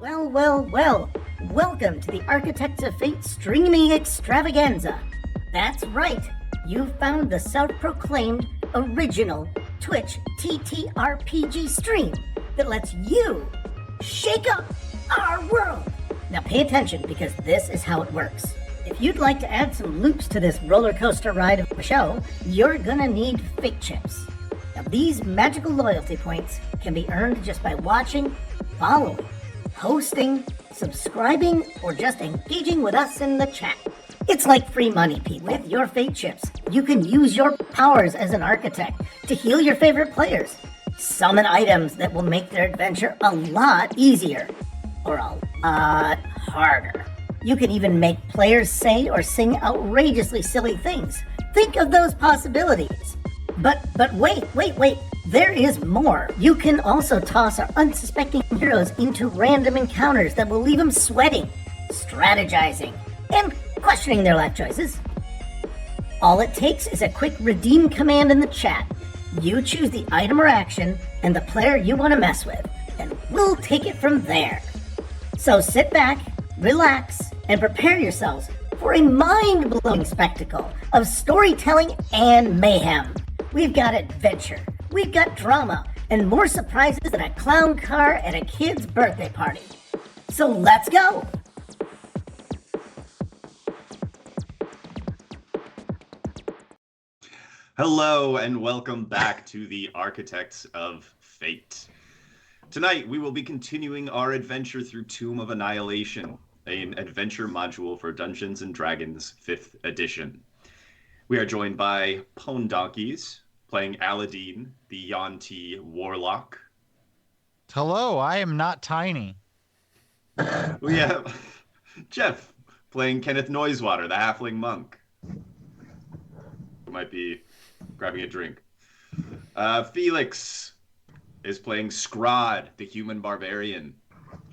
Well, well, well. Welcome to the Architects of Fate streaming extravaganza. That's right. You found the self-proclaimed original Twitch TTRPG stream that lets you shake up our world. Now pay attention because this is how it works. If you'd like to add some loops to this roller coaster ride of a show, you're gonna need fate chips. Now these magical loyalty points can be earned just by watching, following, hosting, subscribing, or just engaging with us in the chat. It's like free money, Pete. With your fate chips, you can use your powers as an architect to heal your favorite players, summon items that will make their adventure a lot easier, or a lot harder. You can even make players say or sing outrageously silly things. Think of those possibilities. But wait. There is more. You can also toss our unsuspecting heroes into random encounters that will leave them sweating, strategizing, and questioning their life choices. All it takes is a quick redeem command in the chat. You choose the item or action and the player you want to mess with, and we'll take it from there. So sit back, relax, and prepare yourselves for a mind-blowing spectacle of storytelling and mayhem. We've got adventure, we've got drama, and more surprises than a clown car at a kid's birthday party. So let's go! Hello and welcome back to the Architects of Fate. Tonight we will be continuing our adventure through Tomb of Annihilation, an adventure module for Dungeons & Dragons 5th edition. We are joined by Pone Donkeys, playing Aladdin, the Yuan-Ti Warlock. Hello, I am not tiny. We have Jeff, playing Kenneth Noisewater, the Halfling Monk. Who might be grabbing a drink. Felix is playing Scrod, the Human Barbarian.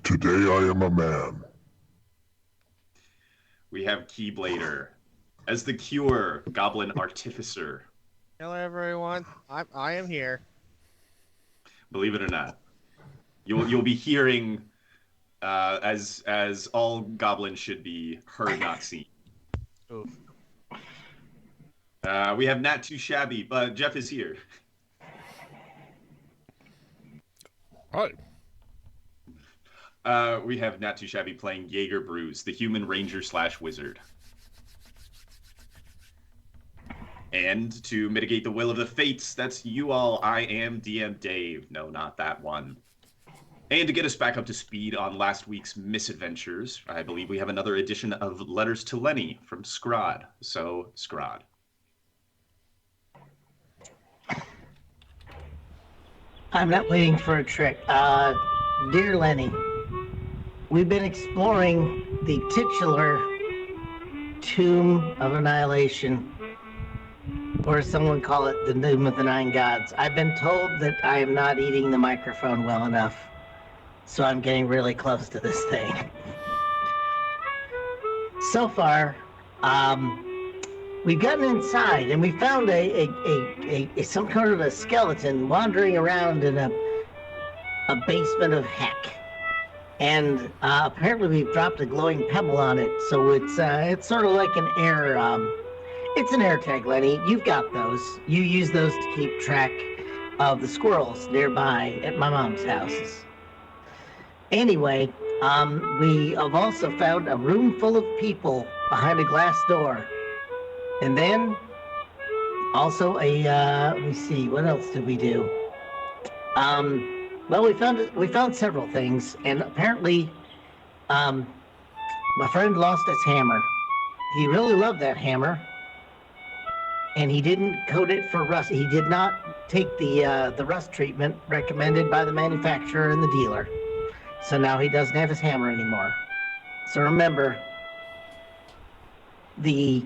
Today I am a man. We have Keyblader as the Cure, Goblin Artificer. Hello, everyone. I am here. Believe it or not, you'll be hearing, as all goblins should be, heard not seen. Oof. We have Not Too Shabby, but Jeff is here. Hi. We have Not Too Shabby playing Jaeger Bruce, the Human Ranger / Wizard. And to mitigate the will of the fates, that's you all, I am DM Dave. No, not that one. And to get us back up to speed on last week's misadventures, I believe we have another edition of Letters to Lenny from Scrod. So, Scrod. I'm not waiting for a trick. Dear Lenny, we've been exploring the titular Tomb of Annihilation, or someone call it the Tomb of the Nine Gods. I've been told that I am not eating the microphone well enough, so I'm getting really close to this thing. So far, we've gotten inside and we found some kind of a skeleton wandering around in a basement of heck. And apparently we've dropped a glowing pebble on it, so it's sort of like an air. It's an air tag, Lenny. You've got those. You use those to keep track of the squirrels nearby at my mom's houses. Anyway, we have also found a room full of people behind a glass door. And then also let me see, what else did we do? Well, we found several things, and apparently my friend lost his hammer. He really loved that hammer. And he didn't coat it for rust. He did not take the rust treatment recommended by the manufacturer and the dealer. So now he doesn't have his hammer anymore. So remember, the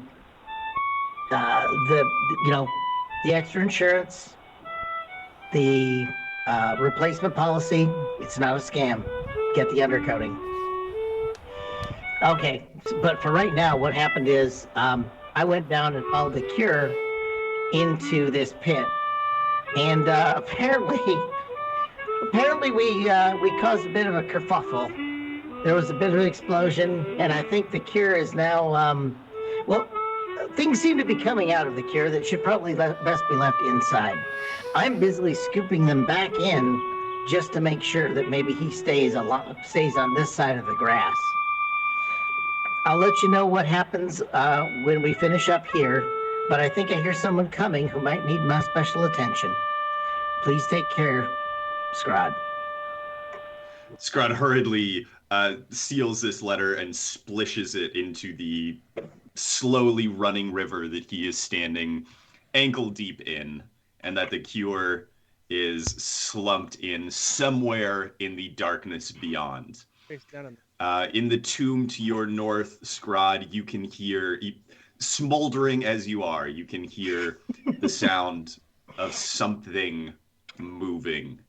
extra insurance, the replacement policy, it's not a scam. Get the undercoating. Okay, but for right now, what happened is I went down and followed the Cure into this pit, and apparently we caused a bit of a kerfuffle There was a bit of an explosion, and I think the cure is now, well, things seem to be coming out of the cure that should probably best be left inside. I'm busily scooping them back in just to make sure that maybe he stays on this side of the grass. I'll let you know what happens when we finish up here, but I think I hear someone coming who might need my special attention. Please take care, Scrod. Scrod hurriedly seals this letter and splishes it into the slowly running river that he is standing ankle deep in, and that the cure is slumped in somewhere in the darkness beyond. In the tomb to your north, Scrod, you can hear, smoldering as you are, you can hear the sound of something moving.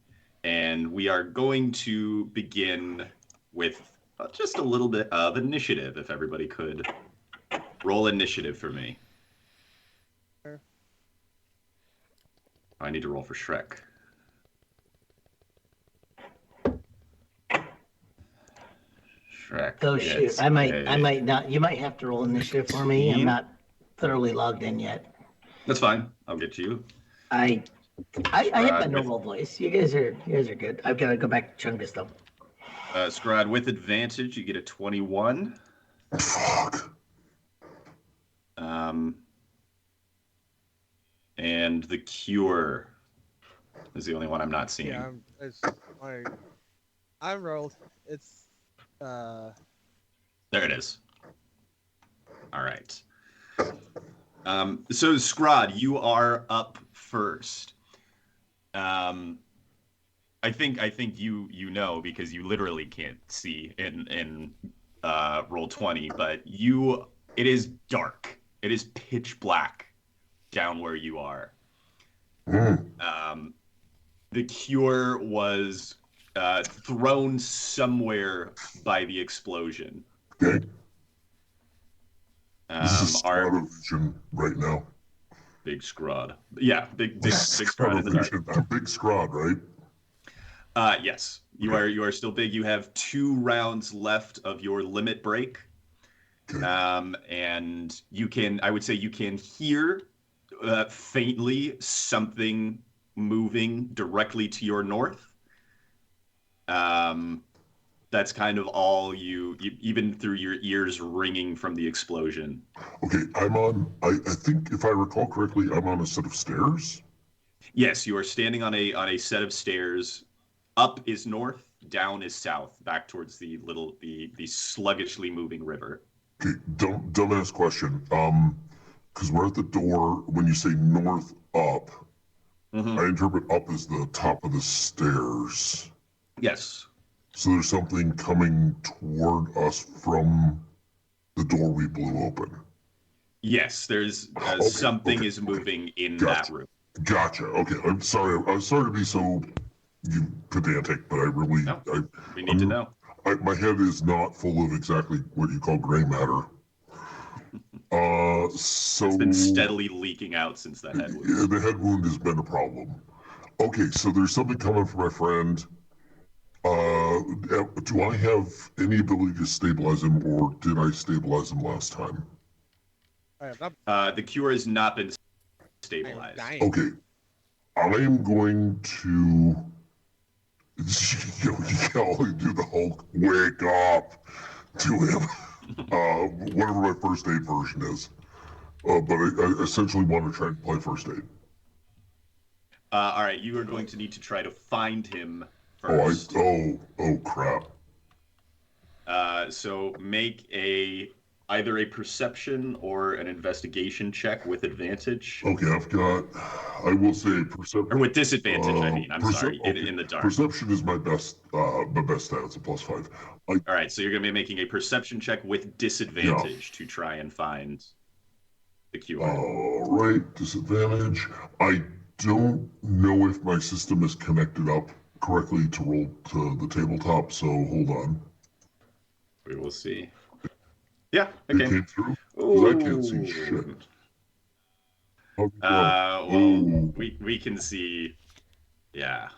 And we are going to begin with just a little bit of initiative, if everybody could roll initiative for me. I need to roll for Shrek. Shrek. Oh shoot! I might not. You might have to roll initiative for me. I'm not thoroughly logged in yet. That's fine. I'll get to you. I have my normal voice. You guys are good. I've got to go back to Chungus though. Scrod, with advantage, you get a 21. Fuck. And the cure is the only one I'm not seeing. Yeah, I rolled. It's There it is. All right. So Scrod, you are up first. I think you know because you literally can't see in roll 20, but it is dark. It is pitch black down where you are. The cure was thrown somewhere by the explosion. Okay. This is Scrod right now. Big Scrod. Yeah, big Scrod in the dark. I'm Big Scrod, right? Yes. You are still big. You have 2 rounds left of your limit break. Okay. And I would say you can hear faintly something moving directly to your north. That's kind of all you even through your ears ringing from the explosion. Okay, I think if I recall correctly, I'm on a set of stairs. Yes, you are standing on a set of stairs. Up is north, down is south, back towards the sluggishly moving river. Okay, dumbass question. Because we're at the door. When you say north up, I interpret up as the top of the stairs. Yes. So there's something coming toward us from the door we blew open. Yes, there's something is moving in that room. Gotcha. Okay, I'm sorry. I'm sorry to be so pedantic, but I really we need to know. My head is not full of exactly what you call gray matter. So it's been steadily leaking out since that head wound. Yeah, the head wound has been a problem. Okay, so there's something coming from my friend. Do I have any ability to stabilize him, or did I stabilize him last time? The cure has not been stabilized. Okay, I am going to yell and do the Hulk wake up to him. Whatever my first aid version is. But I essentially want to try and play first aid. All right, you are going to need to try to find him first. Oh crap. So make either a perception or an investigation check with advantage. Okay, I will say perception. Or with disadvantage, I mean. I'm sorry, in the dark. Perception is my best stat. It's a +5. All right, so you're going to be making a perception check with disadvantage to try and find the cure. All right, disadvantage. I don't know if my system is connected up correctly to roll to the tabletop, so hold on. We will see. Yeah, okay. It came through? Because I can't see shit. Well, we can see, yeah.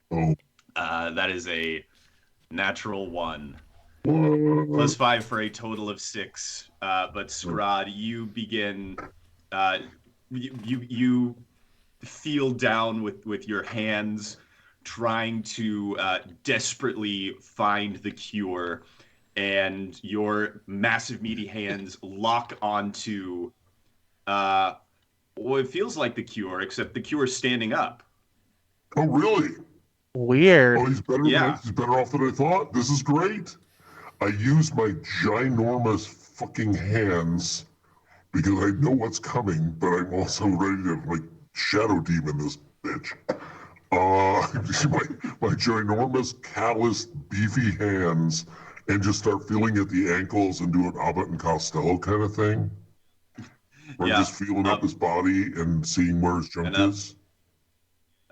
Oh. That is a Natural 1. What? Plus 5 for a total of 6. But Scrod, you begin. You feel down with your hands, trying to desperately find the cure, and your massive meaty hands lock onto well, it feels like the cure, except the cure's standing up. Oh, really? Weird. Oh, he's better. Yeah. He's better off than I thought. This is great. I use my ginormous fucking hands because I know what's coming, but I'm also ready to like shadow demon this bitch. My ginormous, calloused, beefy hands, and just start feeling at the ankles and do an Abbott and Costello kind of thing. Where I'm just feeling up his body and seeing where his junk is.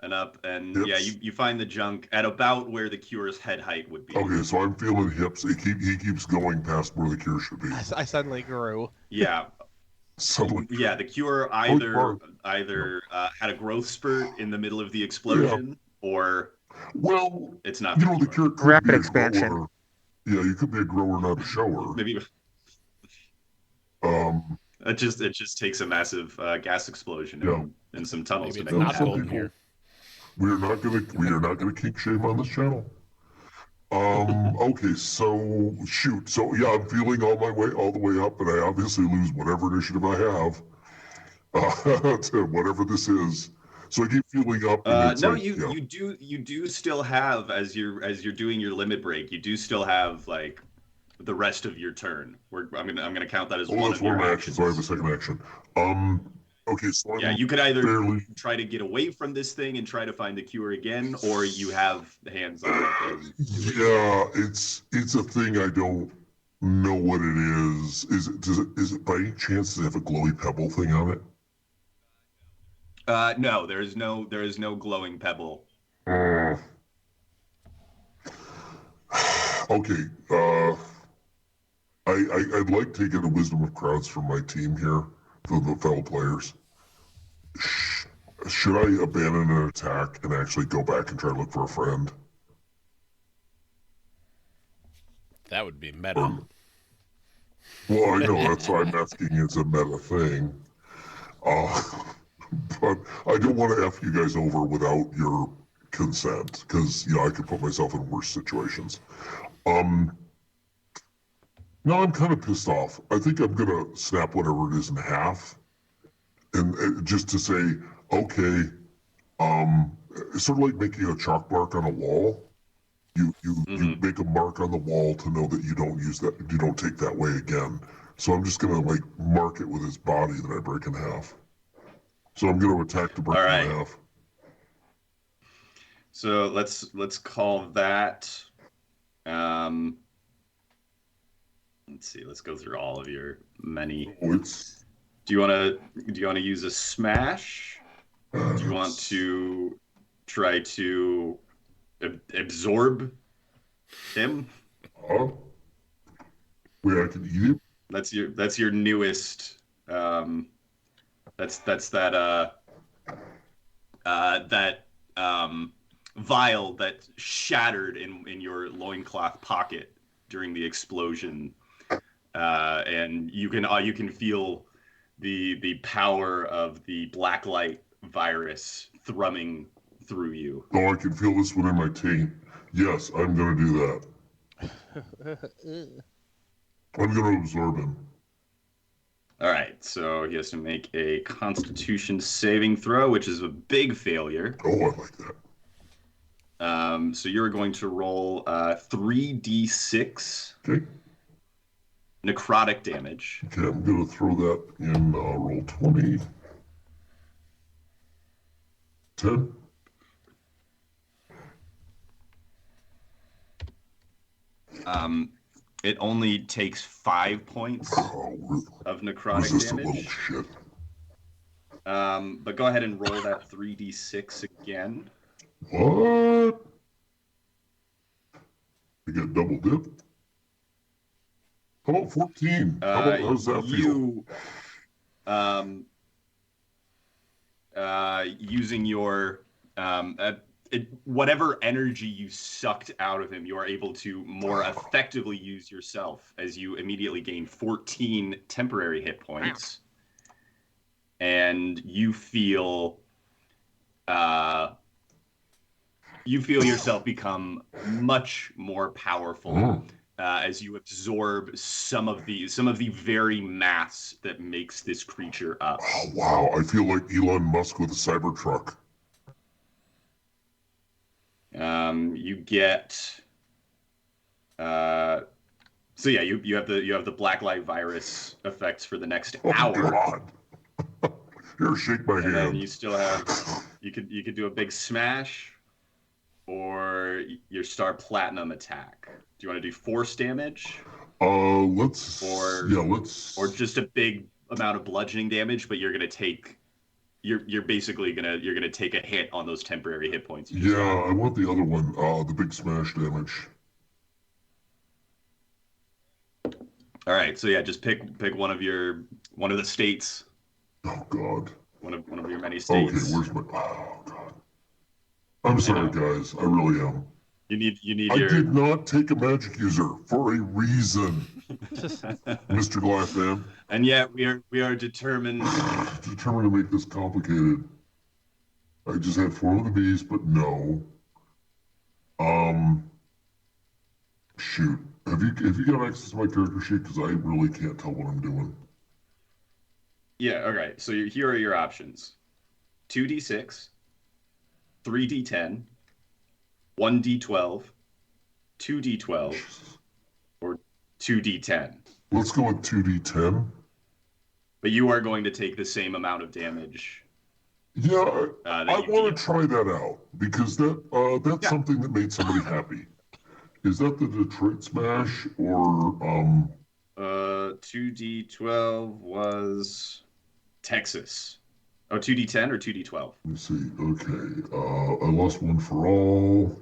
And up, and hips. yeah, you find the junk at about where the cure's head height would be. Okay, so I'm feeling hips. He keeps going past where the cure should be. I suddenly grew. Yeah. Suddenly. Yeah, the cure either had a growth spurt in the middle of the explosion, or it's not. The cure could Rapid be a expansion. grower. Yeah, you could be a grower, not a shower. Maybe. It just takes a massive gas explosion and some tunnels. Maybe to it's make not that happen. golden here. We are not gonna kink shame on this channel. Okay, so shoot. So yeah, I'm feeling all the way up, and I obviously lose whatever initiative I have. To whatever this is. So I keep feeling up. And no, you do still have, as you're doing your limit break, you do still have like the rest of your turn. I'm gonna count that as one that's of your one action. actions. So I have a second action. Okay, so yeah, you could either try to get away from this thing and try to find the cure again, or you have hands on it. Yeah, it's a thing I don't know what it is. Is it by any chance does it have a glowy pebble thing on it? No, there is no glowing pebble. Okay, I'd like to get a wisdom of crowds from my team here, for the fellow players. Should I abandon an attack and actually go back and try to look for a friend? That would be meta. Well, I know that's why I'm asking. It's a meta thing. But I don't want to F you guys over without your consent, because I could put myself in worse situations. Now I'm kind of pissed off. I think I'm gonna snap whatever it is in half, and just to say, okay, it's sort of like making a chalk mark on a wall. You make a mark on the wall to know that you don't take that way again. So I'm just gonna like mark it with his body that I break in half. So I'm gonna attack to break it in half. So let's call that. Let's see. Let's go through all of your many. Do you want to use a smash? Do you want to try to absorb him? Wait, I can eat him? That's your newest. That's that vial that shattered in your loincloth pocket during the explosion, and you can feel the power of the black light virus thrumming through you. Oh, I can feel this one in my taint. Yes, I'm gonna do that. I'm gonna absorb him. All right, so he has to make a Constitution saving throw, which is a big failure. Oh, I like that. So you're going to roll 3d6 necrotic damage. Okay, I'm gonna throw that in roll 20. 10. It only takes 5 points of necrotic Resistant damage. little shit. But go ahead and roll that 3d6 again. What? You get double dip? How about 14? How's that feel? Using your whatever energy you sucked out of him, you are able to more effectively use yourself as you immediately gain 14 temporary hit points. And you feel yourself become much more powerful as you absorb some of the very mass that makes this creature up. Oh, wow, I feel like Elon Musk with a Cybertruck. You get so yeah, you have the black light virus effects for the next hour. God. Here, shake my And hand. then you still have you could do a big smash or your star platinum attack. Do you want to do force damage? Let's or just a big amount of bludgeoning damage, but you're gonna take you're basically gonna take a hit on those temporary hit points. Yeah, I want the other one, the big smash damage. All right, so yeah, just pick one of the states. Oh God. One of your many states. Okay, where's my? Oh God. I'm sorry, guys. I really am. You need I your. did not take a magic user for a reason, Mr. Glassman. And yet we are determined. Determined to make this complicated. I just had 4 of the bees, but no. Shoot. Have you got access to my character sheet? Because I really can't tell what I'm doing. Yeah. All right. So here are your options: 2d6, 3d10, 1d12, 2d12, or 2d10. Let's go with 2d10. But you are going to take the same amount of damage. Yeah, I want to try that out because that's something that made somebody happy. Is that the Detroit Smash or 2d12 was Texas. Oh, 2d10 or 2d12? Let me see. Okay, I lost one for all.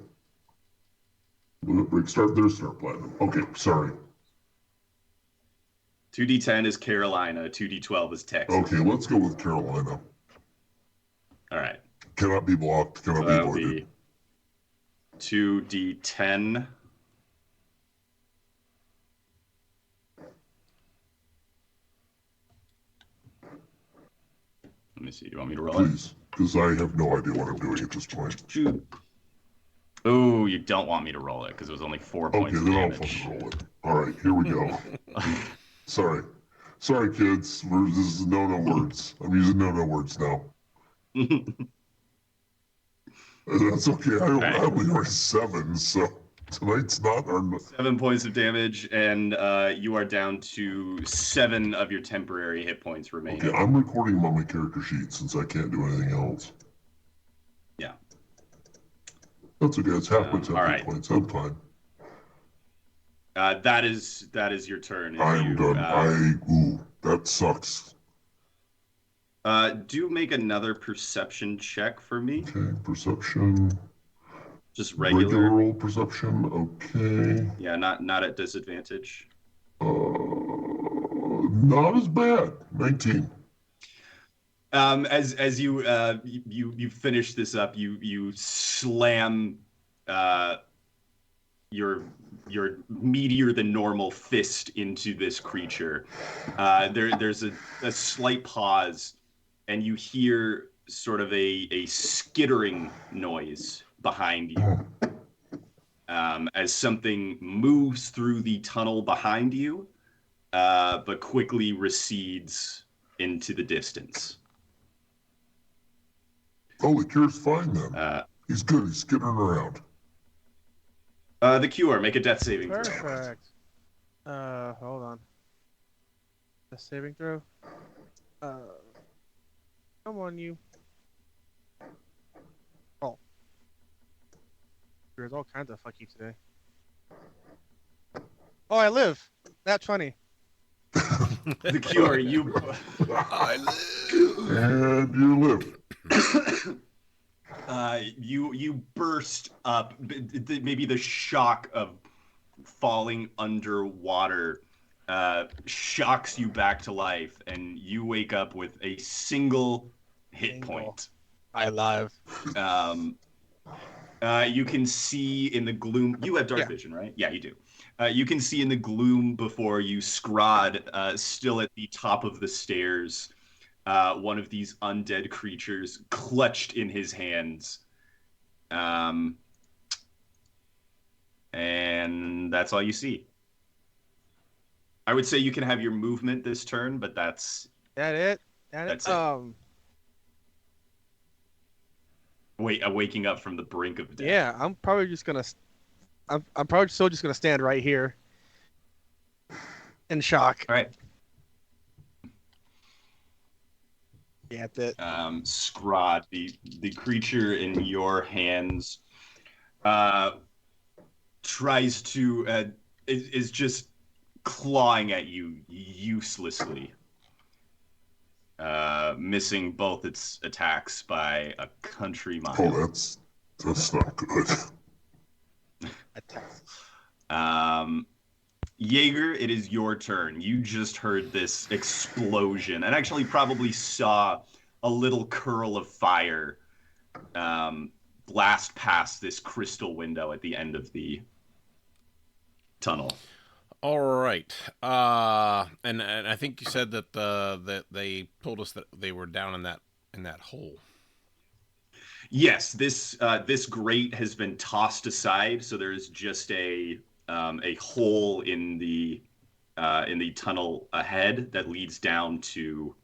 Start platinum. Okay, sorry. 2d10 is Carolina. 2d12 is Texas. Okay, let's go with Carolina. All right. Cannot be blocked. Cannot be avoided. 2d10. Let me see. Do you want me to roll it? Please, because I have no idea what I'm doing at this point. Oh, you don't want me to roll it because it was only 4 points of damage. Okay, then I'll fucking roll it. All right, here we go. Sorry, kids. This is no words. I'm using no words now. That's okay. I only have 7, so tonight's not our... 7 points of damage, and you are down to 7 of your temporary hit points remaining. Okay, I'm recording them on my character sheet since I can't do anything else. Yeah. That's okay. It's half my temporary points. I'm fine. That is your turn. I'm done. That sucks. Do make another perception check for me. Okay, perception. Just regular roll perception. Okay. Yeah, not at disadvantage. Not as bad. 19. As you finish this up, you slam your meatier than normal fist into this creature. There's a slight pause, and you hear sort of a skittering noise behind you as something moves through the tunnel behind you, but quickly recedes into the distance. Oh, the cure's fine then. He's good. He's skittering around. The cure, make a death saving throw. Perfect. Hold on. Death saving throw. Come on, you. Oh. There's all kinds of fuck you today. Oh, I live. Nat 20. The cure, you. I live. And you live. You burst up. Maybe the shock of falling underwater shocks you back to life, and you wake up with a single hit point. I live. You can see in the gloom. You have dark Yeah. vision, right? Yeah, you do. You can see in the gloom before you, Scrod, still at the top of the stairs, one of these undead creatures clutched in his hands. And that's all you see. I would say you can have your movement this turn, but that's That That's it. it. Waking up from the brink of death. Yeah, I'm probably just gonna. I'm probably still just gonna stand right here. In shock. All right. Yeah, that's it. Scrod, the creature in your hands, tries to is just clawing at you uselessly, missing both its attacks by a country mile. Oh, that's not good. Jaeger, it is your turn. You just heard this explosion and actually probably saw a little curl of fire blast past this crystal window at the end of the tunnel. All right. And I think you said that that they told us that they were down in that hole. Yes, this grate has been tossed aside, so there's just a hole in the tunnel ahead that leads down to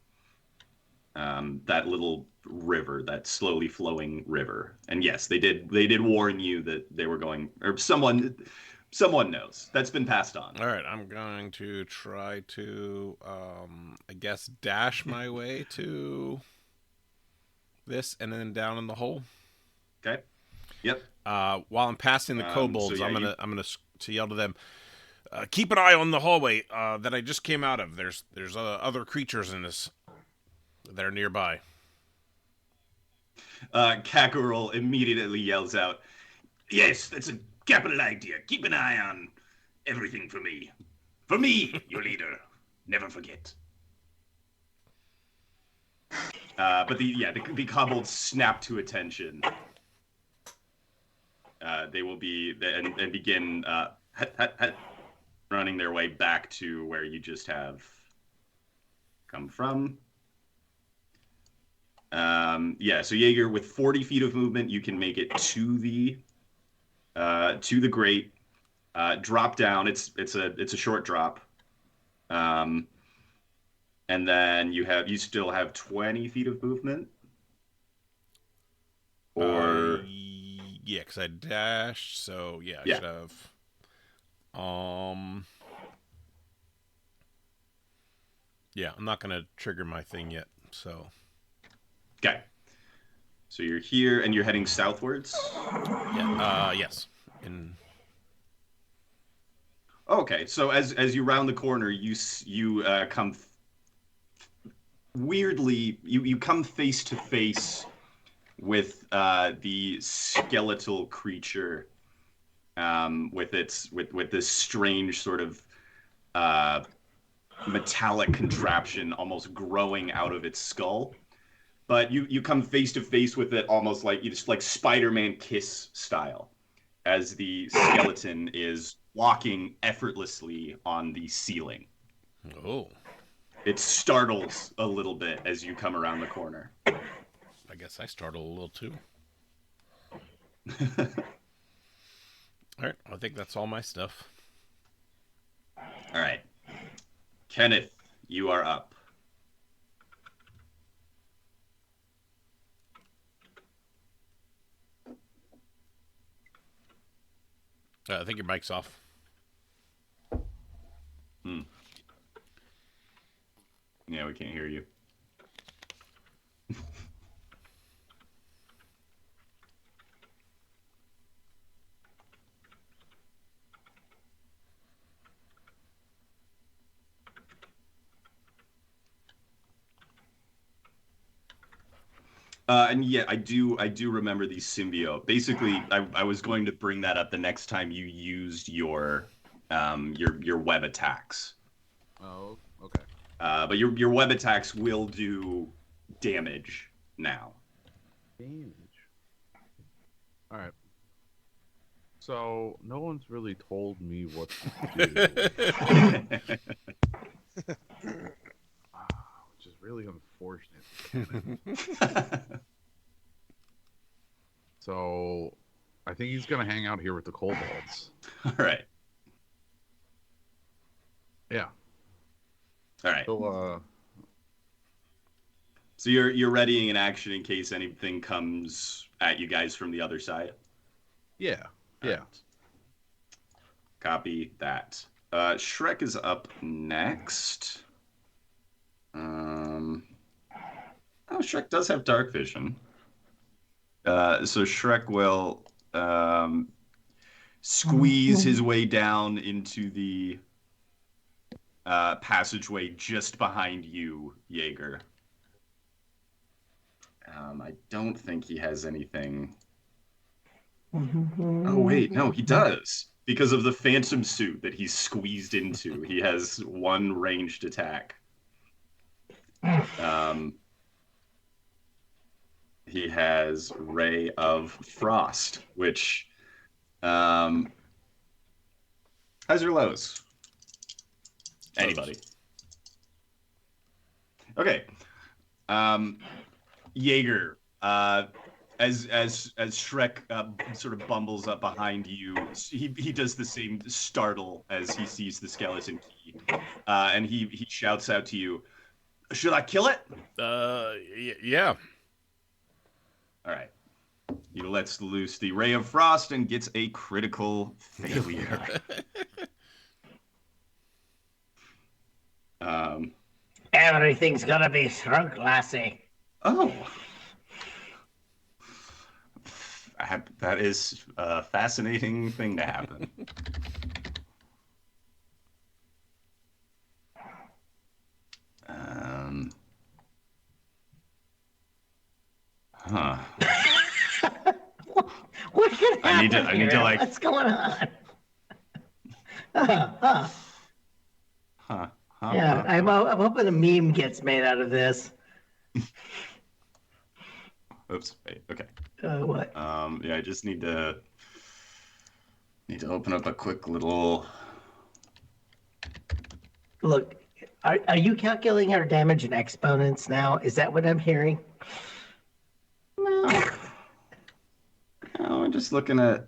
that little river, that slowly flowing river. And yes, they did warn you that they were going, or someone knows. That's been passed on. All right, I'm going to try to, I guess, dash my way to this and then down in the hole. Okay. Yep. While I'm passing the kobolds, so yeah, I'm gonna to yell to them, keep an eye on the hallway that I just came out of. There's other creatures in this. They're nearby. Kakarol immediately yells out, "Yes, that's a capital idea. Keep an eye on everything for me. For me, your leader. Never forget." But the kobolds snap to attention. They will be and begin running their way back to where you just have come from. So Jaeger, with 40 feet of movement, you can make it to the grate. Drop down. It's a short drop. And then you still have 20 feet of movement. Or yeah, because I dashed, so yeah, I should have. Yeah, I'm not gonna trigger my thing yet, so. Okay. So you're here and you're heading southwards? Yeah. Yes. Okay. So as you round the corner, you come weirdly. You come face to face with the skeletal creature, with this strange sort of metallic contraption almost growing out of its skull. But you come face to face with it almost like Spider-Man kiss style, as the skeleton is walking effortlessly on the ceiling. Oh. It startles a little bit as you come around the corner. I guess I startle a little too. All right, I think that's all my stuff. All right. Kenneth, you are up. I think your mic's off. Yeah, we can't hear you. And yeah, I do remember the symbiote. Basically, I was going to bring that up the next time you used your web attacks. Oh, okay. But your web attacks will do damage now. Damage. All right. So no one's really told me what to do, which is really unfortunate. So I think he's gonna hang out here with the kobolds. All right. Yeah. All right. So So you're readying an action in case anything comes at you guys from the other side. yeah. All Yeah. right. Copy that. Shrek is up next. Oh, Shrek does have dark vision. So Shrek will squeeze his way down into the passageway just behind you, Jaeger. I don't think he has anything. Oh, wait, no, he does. Because of the phantom suit that he's squeezed into, he has one ranged attack. He has Ray of Frost, which highs or lows? Anybody? Okay. Jaeger, as Shrek sort of bumbles up behind you, he does the same startle as he sees the skeleton key, and he shouts out to you, "Should I kill it?" Yeah. All right. He lets loose the Ray of Frost and gets a critical failure. Everything's gonna be shrunk, lassie. Oh. That is a fascinating thing to happen. Huh. What could happen I need to here? like. What's going on? Yeah, I'm hoping a meme gets made out of this. Oops. Wait. Okay. What? Yeah, I just need to open up a quick little. Look, are you calculating our damage in exponents now? Is that what I'm hearing? No. No, I'm just looking at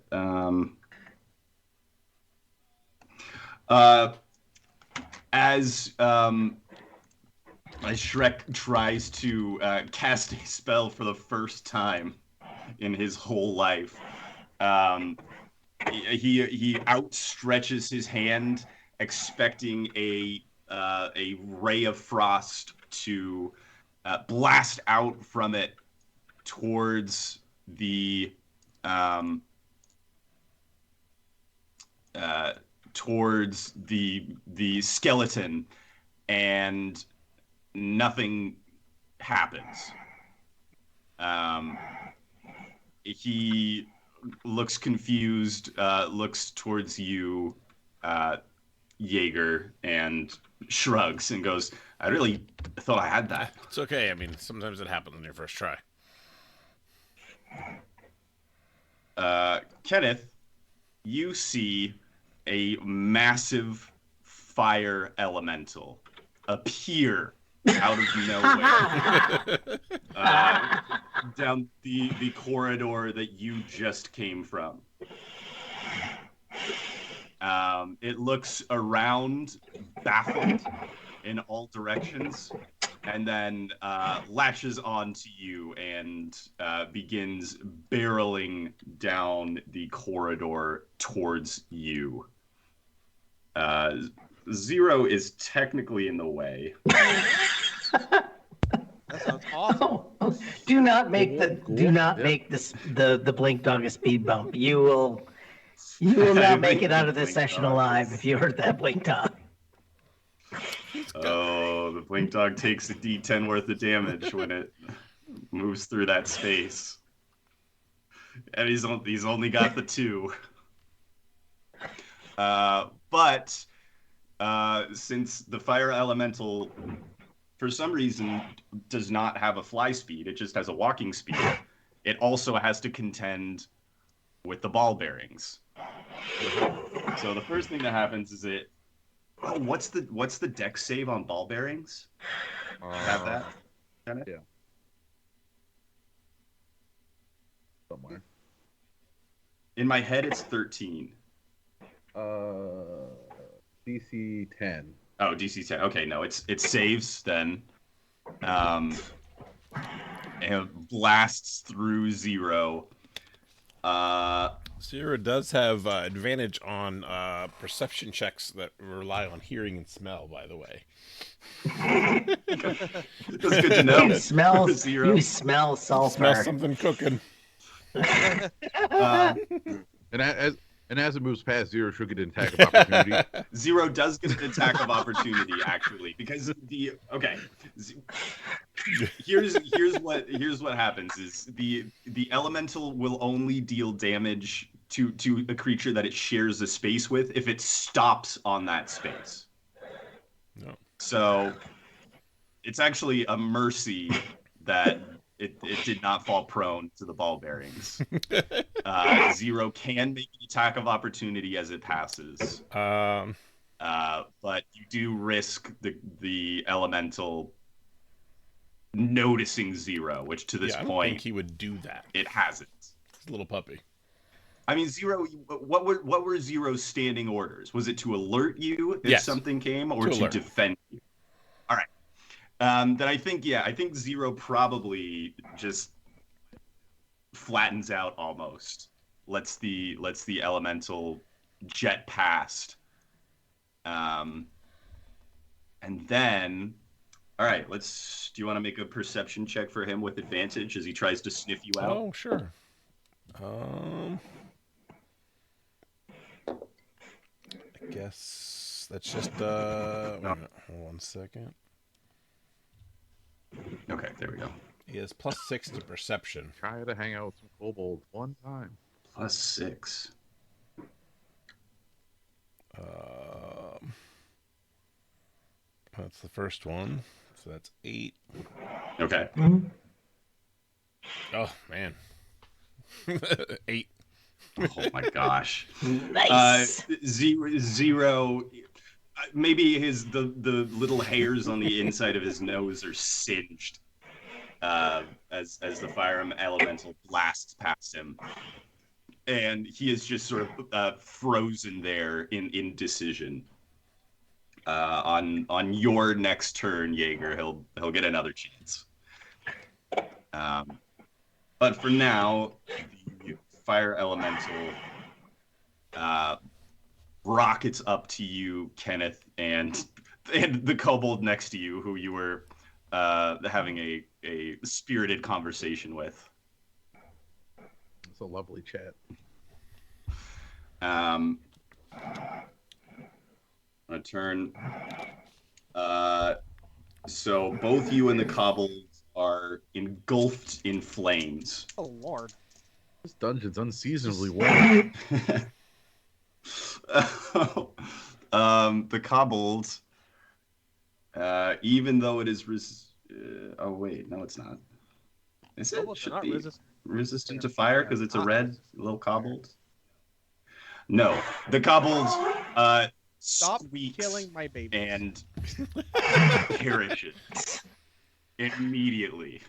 as Shrek tries to cast a spell for the first time in his whole life. He outstretches his hand, expecting a ray of frost to blast out from it towards the skeleton, and nothing happens. He looks confused, looks towards you, Jaeger, and shrugs and goes, "I really thought I had that." It's okay. I mean, sometimes it happens on your first try. Kenneth, you see a massive fire elemental appear out of nowhere down the corridor that you just came from. It looks around, baffled in all directions, and then latches onto you and begins barreling down the corridor towards you. Zero is technically in the way. That sounds awesome. Do not make the blink dog a speed bump. You will not make it out of this session alive if you hurt that blink dog. Oh, the blink dog takes a D10 worth of damage when it moves through that space, and he's only got the 2. But since the fire elemental, for some reason, does not have a fly speed, it just has a walking speed, it also has to contend with the ball bearings. So the first thing that happens is it. Oh, what's the dex save on ball bearings? Have that? Kinda? Yeah. Somewhere. In my head, it's 13. DC 10. Oh, DC 10. Okay, no, it saves then. And it blasts through 0. Zero does have advantage on perception checks that rely on hearing and smell, by the way. That's good to know. You smell Zero. You smell sulfur. Smell something cooking. And as it moves past Zero, should get an attack of opportunity. 0 does get an attack of opportunity, actually, because here's what happens is the elemental will only deal damage to a creature that it shares a space with if it stops on that space. No. So it's actually a mercy that it did not fall prone to the ball bearings. 0 can make an attack of opportunity as it passes. But you do risk the elemental noticing 0, which to this I don't point think he would do that. it hasn't. He's a little puppy. I mean, 0. What were 0's standing orders? Was it to alert you if something came, or to defend you? All right. Then I think 0 probably just flattens out almost. Lets the elemental jet past. And then, all right, do you want to make a perception check for him with advantage as he tries to sniff you out? Oh, sure. I guess that's just wait a minute, hold on a second. Okay, there we go. He has +6 to perception. Try to hang out with some kobolds one time. +6. That's the first one. So that's 8. Okay. Oh man. 8. Oh my gosh. Nice. 0. Maybe the little hairs on the inside of his nose are singed as the fire elemental blasts past him, and he is just sort of frozen there in indecision. On your next turn, Jaeger, he'll get another chance. But for now, the fire elemental rockets up to you, Kenneth, and the kobold next to you, who you were having a spirited conversation with. It's a lovely chat. A turn. So both you and the kobolds are engulfed in flames. Oh Lord. This dungeon's unseasonably warm. The kobolds, even though it is oh wait, no, it's not. Is it? Kobolds are Should not be resistant to fire because it's a red little kobold. No, the kobold Stop squeaks killing my baby. and perishes immediately.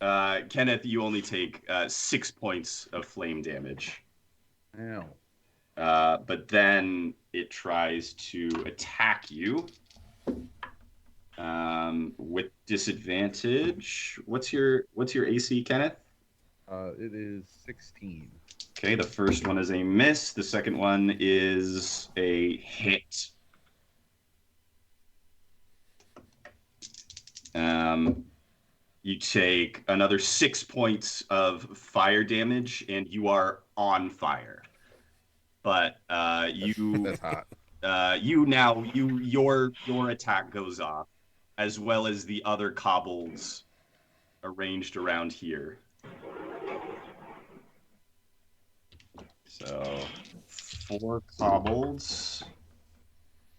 Kenneth, you only take 6 points of flame damage. Ow. But then it tries to attack you with disadvantage. What's your AC, Kenneth? It is 16. Okay, the first one is a miss. The second one is a hit. You take another 6 points of fire damage, and you are on fire. But That's hot. your attack goes off, as well as the other kobolds arranged around here. So 4 kobolds.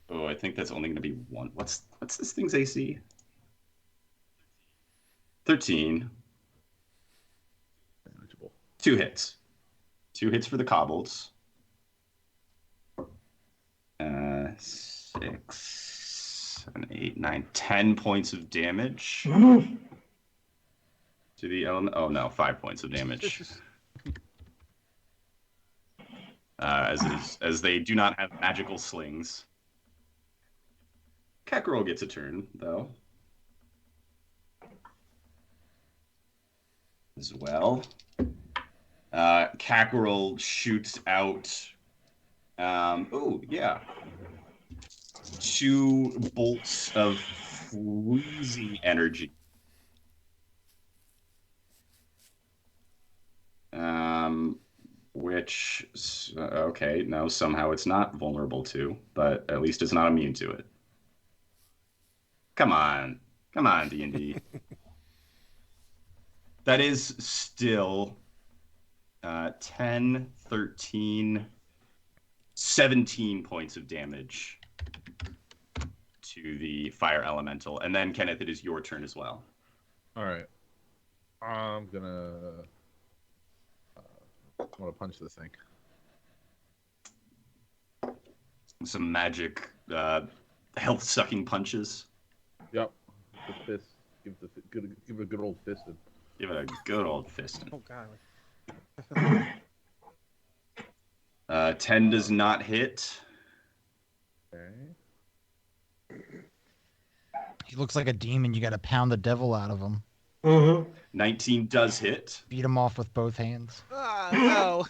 Oh, I think that's only going to be one. What's this thing's AC? 13. Manageable. 2 hits. 2 hits for the kobolds. 6, 7, 8, 9, 10 points of damage to the element. Oh no, 5 points of damage. As they do not have magical slings. Kakarot gets a turn though. As well. Kakarot shoots out. Oh yeah. 2 bolts of freezing energy. Which, okay, no, somehow it's not vulnerable to, but at least it's not immune to it. Come on, D&D. That is still 10, 13, 17 points of damage to the fire elemental. And then, Kenneth, it is your turn as well. All right. I'm gonna punch this thing. Some magic health-sucking punches. Yep. The fist. Give it a good old fisted. Give it a good old fisting. Oh god. 10 does not hit. Okay. He looks like a demon. You got to pound the devil out of him. 19 does hit. Beat him off with both hands. No.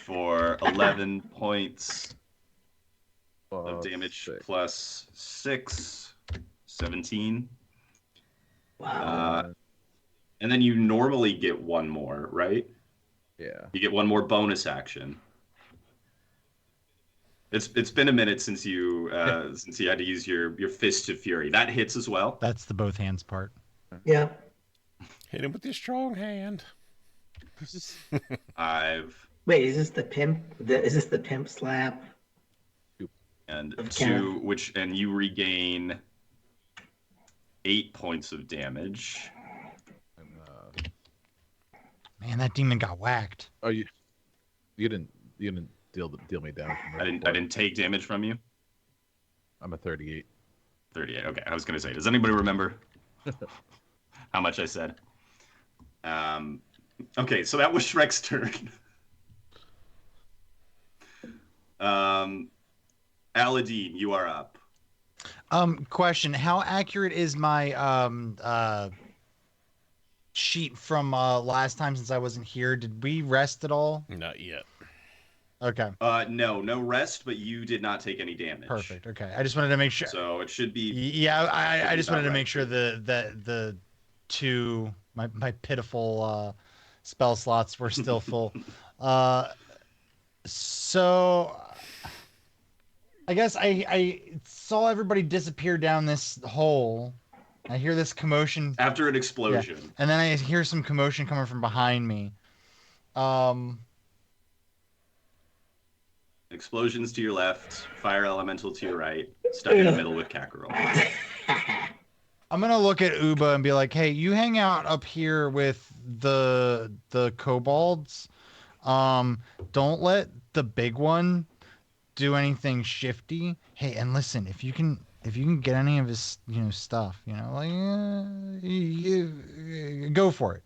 For 11 points of Plus damage 6. plus 6, 17. Wow. And then you normally get one more, right? Yeah. You get one more bonus action. It's been a minute since you had to use your fist of fury. That hits as well. That's the both hands part. Yeah. Hit him with your strong hand. 5 Wait, is this the pimp? Is this the pimp slap? and Of 2, and you regain 8 points of damage. And, Man, that demon got whacked. oh, you didn't deal me down. I didn't take damage from you. I'm a 38. 38. Okay, I was gonna say, does anybody remember how much I said? Okay, so that was Shrek's turn. Aladdin, you are up. Question: how accurate is my sheet from last time since I wasn't here? Did we rest at all? Not yet. Okay. No rest, but you did not take any damage. Perfect. Okay. I just wanted to make sure. So it should be. Yeah, I just wanted to about make right. sure the two my pitiful spell slots were still full. So I guess I saw everybody disappear down this hole. I hear this commotion After an explosion. Yeah. And then I hear some commotion coming from behind me. Explosions to your left, fire elemental to your right, stuck in the middle with Kakarot. I'm gonna look at Uba and be like, "Hey, you hang out up here with the kobolds. Don't let the big one do anything shifty. Hey, and listen, if you can get any of his stuff, go for it."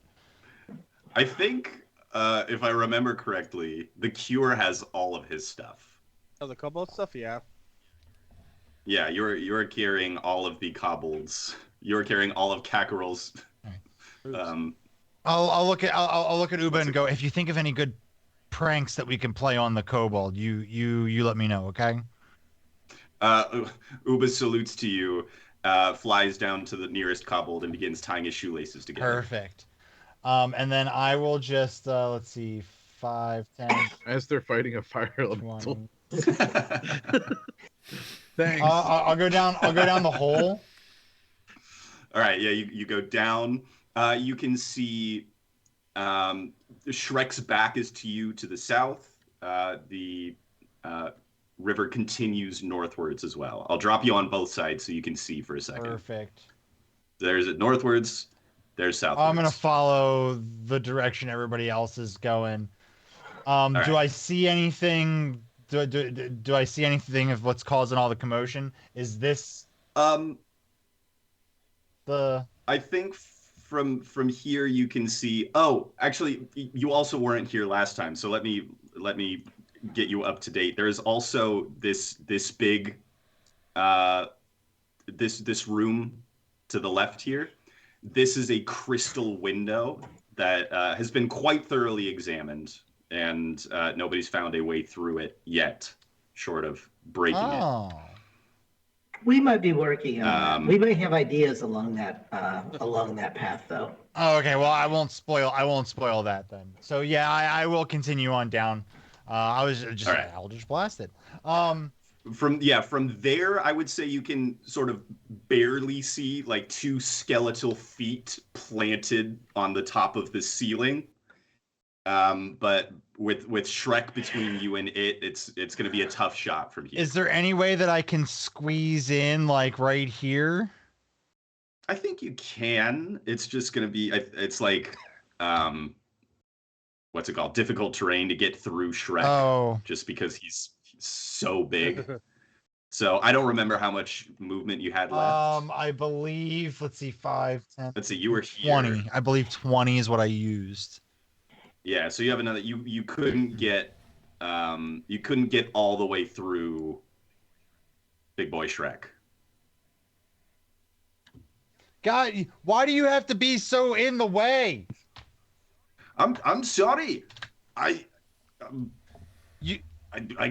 I think, if I remember correctly, the Cure has all of his stuff. Oh, the cobalt stuff, yeah. Yeah, you're carrying all of the kobolds. You're carrying all of Kakarot's. I'll look at Uba and go, "If you think of any good pranks that we can play on the kobold, you let me know, okay?" Uba salutes to you, flies down to the nearest kobold and begins tying his shoelaces together. Perfect. And then I will just let's see, 5, 10, As they're fighting a fire elemental. 20. Thanks. I'll go down the hole. All right, yeah, you go down. You can see Shrek's back is to you to the south. The river continues northwards as well. I'll drop you on both sides so you can see for a second. Perfect. There's northwards, there's southwards. I'm gonna follow the direction everybody else is going. Do right. I see anything? Do I see anything of what's causing all the commotion? Is this Um, the? I think from here you can see. Oh, actually, you also weren't here last time, so let me get you up to date. There is also this big this room to the left here. This is a crystal window that has been quite thoroughly examined, and nobody's found a way through it yet, short of breaking it. Oh. We might be working on that. Um, We might have ideas along that path, though. Oh, okay. Well, I won't spoil that then. So yeah, I will continue on down. I was just All right. I'll just blast it. From there, I would say you can sort of barely see like two skeletal feet planted on the top of the ceiling. But with Shrek between you and it's going to be a tough shot from here. Is there any way that I can squeeze in like right here? I think you can. It's just going to be. It's like, what's it called? Difficult terrain to get through Shrek. Oh. Just because he's so big. So I don't remember how much movement you had left. I believe. Let's see, 5, 10. Let's see. You were here. 20. I believe 20 is what I used. Yeah. So you have another. You couldn't get. You couldn't get all the way through. Big Boy Shrek. God, why do you have to be so in the way? I'm sorry. I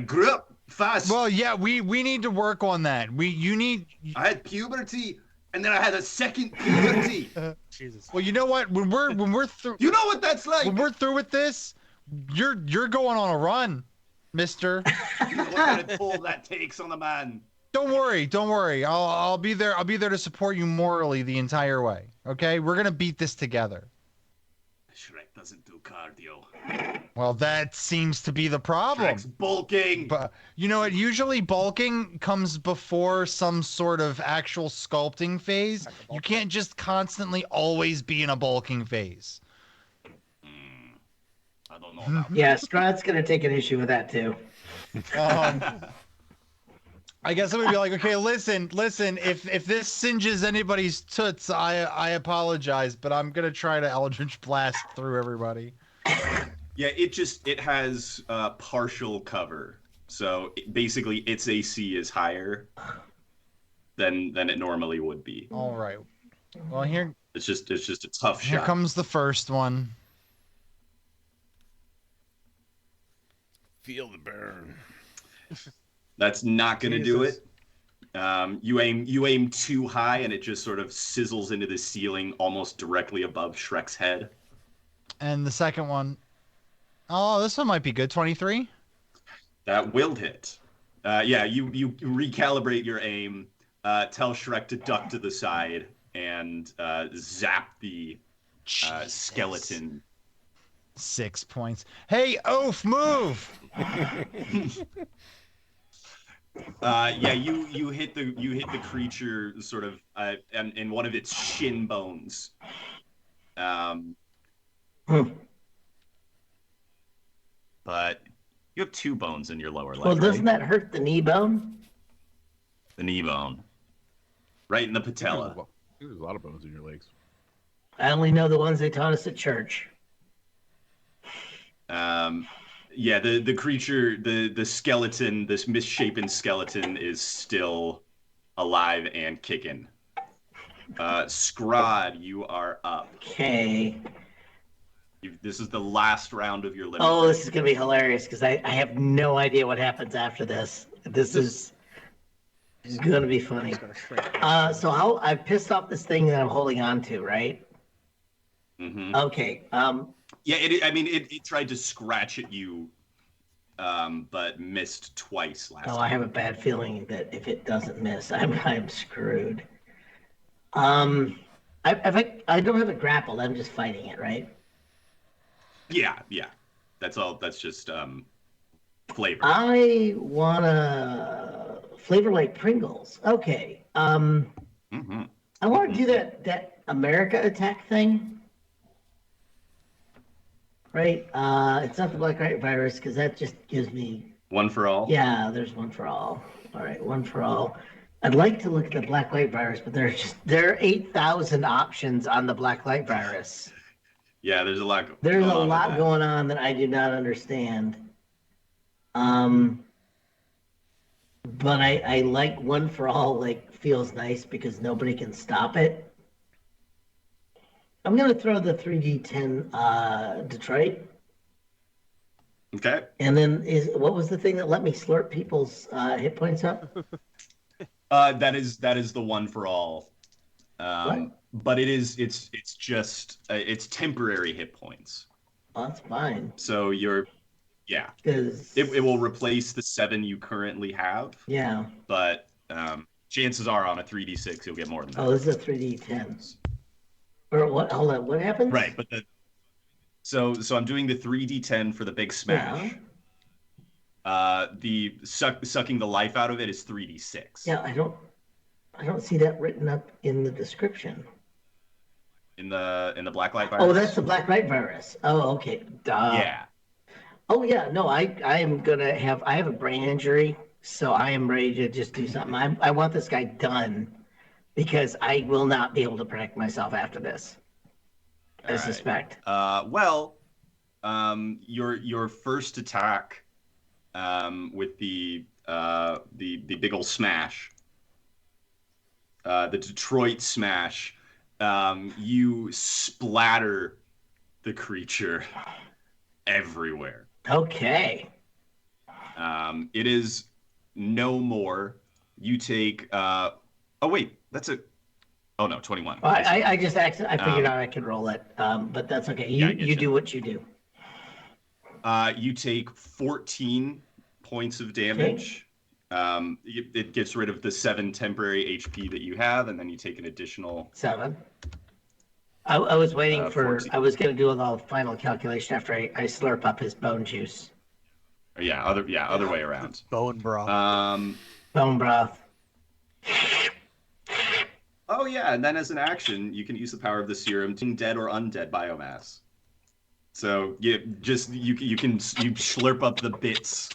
grew up fast. Well, yeah, we need to work on that. I had puberty, and then I had a second puberty. Jesus. Well, you know what? When we're through, You know what that's like. when we're through with this, you're going on a run, Mister. You know what kind of toll that takes on the man. Don't worry. I'll be there. I'll be there to support you morally the entire way. Okay, we're gonna beat this together. Shrek doesn't do cardio. Well, that seems to be the problem. Shrek's bulking. But you know what? Usually bulking comes before some sort of actual sculpting phase. You can't just constantly always be in a bulking phase. I don't know about Yeah, Strahd's gonna take an issue with that too. I guess I would be like, okay, listen. If this singes anybody's toots, I apologize, but I'm gonna try to Eldritch Blast through everybody. Yeah, it has partial cover, so basically its AC is higher than it normally would be. All right. Well, here It's just a tough here shot. comes the first one. Feel the burn. That's not gonna do it. You aim too high, and it just sort of sizzles into the ceiling, almost directly above Shrek's head. And the second one. Oh, this one might be good. 23. That will hit. Yeah, you recalibrate your aim. Tell Shrek to duck to the side and zap the skeleton. 6 points. Hey, Oaf, move! Yeah, you hit the creature sort of in one of its shin bones. But you have 2 bones in your lower leg. Well, doesn't right? that hurt the knee bone? The knee bone, right in the patella. There's a lot of bones in your legs. I only know the ones they taught us at church. Yeah, the creature, the skeleton, this misshapen skeleton is still alive and kicking. Scrod, you are up. Okay. This is the last round of your limit. Oh, this is gonna be hilarious because I have no idea what happens after this. This is gonna be funny. So I've pissed off this thing that I'm holding on to, right? Mm-hmm. Okay. Yeah, it tried to scratch at you, but missed twice last Oh, time. I have a bad feeling that if it doesn't miss, I'm screwed. I don't have it grappled. I'm just fighting it, right? Yeah. That's all. That's just flavor. I wanna flavor like Pringles. Okay. Mm-hmm. I want to do that America attack thing. right? It's not the black light virus because that just gives me. One for all. Yeah, there's one for all. All right, one for all. I'd like to look at the black light virus, but there are 8,000 options on the black light virus. Yeah, there's a lot. There's going a on with lot that. going on that I do not understand. But I like one for all. Like feels nice because nobody can stop it. I'm gonna throw the 3D10 Detroit. Okay. And then what was the thing that let me slurp people's hit points up? That is the one for all. What? But it's just it's temporary hit points. Oh, that's fine. So yeah, Because it will replace the 7 you currently have. yeah. But chances are on a 3d6 you'll get more than that. Oh, this is a 3D10. Or what? Hold on. What happens? Right, but so I'm doing the 3d10 for the big smash. Yeah. The sucking the life out of it is 3d6. Yeah, I don't see that written up in the description. In the black light virus. Oh, that's the black light virus. Oh, okay. Duh. Yeah. Oh yeah, no, I have a brain injury, so I am ready to just do something. I want this guy done because I will not be able to protect myself after this. I suspect. Well, your first attack with the big ol' smash, the Detroit smash, you splatter the creature everywhere. Okay. It is no more. You take. Oh wait, that's a. Oh no, 21. Well, I just I figured out I could roll it, but that's okay. You do what you do. You take 14 points of damage. Okay. It gets rid of the 7 temporary HP that you have, and then you take an additional 7. I was waiting for. 14. I was going to do the final calculation after I slurp up his bone juice. Yeah, other way around. Bone broth. Bone broth. Oh yeah, and then as an action, you can use the power of the serum to dead or undead biomass. So you can slurp up the bits.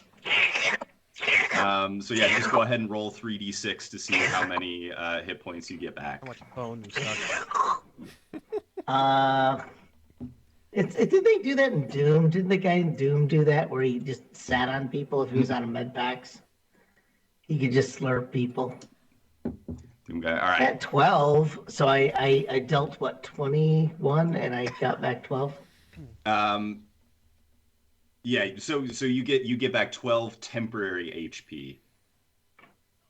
So yeah, just go ahead and roll 3d6 to see how many hit points you get back. How much bone you suck? Did they do that in Doom? Didn't the guy in Doom do that where he just sat on people if he was on a med packs? He could just slurp people. Okay, all right. At 12, so I dealt what 21 and I got back 12. Yeah, so you get back 12 temporary HP.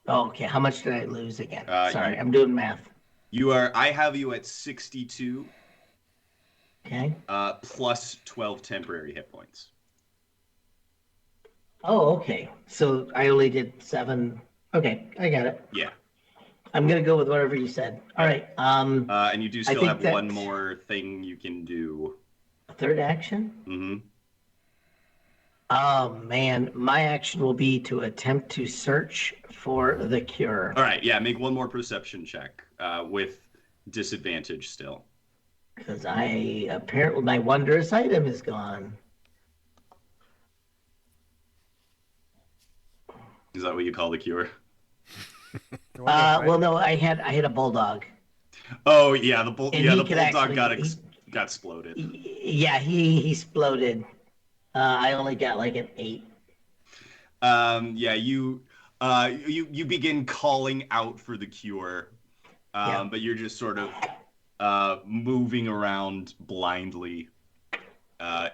Oh, okay, how much did I lose again? Sorry, you- I'm doing math. I have you at 62. Okay. Plus 12 temporary hit points. Oh, okay. So I only did 7. Okay, I got it. Yeah. I'm gonna go with whatever you said. All right. And you do still think have that- one more thing you can do. Third action. Mm-hmm. Oh man, my action will be to attempt to search for the cure. All right, yeah, make one more perception check with disadvantage still. Because apparently my wondrous item is gone. Is that what you call the cure? Well, no, I had a bulldog. Oh yeah, the And bulldog he could got actually- got exploded. Yeah, he exploded. I only got like an 8. Yeah, you begin calling out for the cure, Yeah. but you're just sort of moving around blindly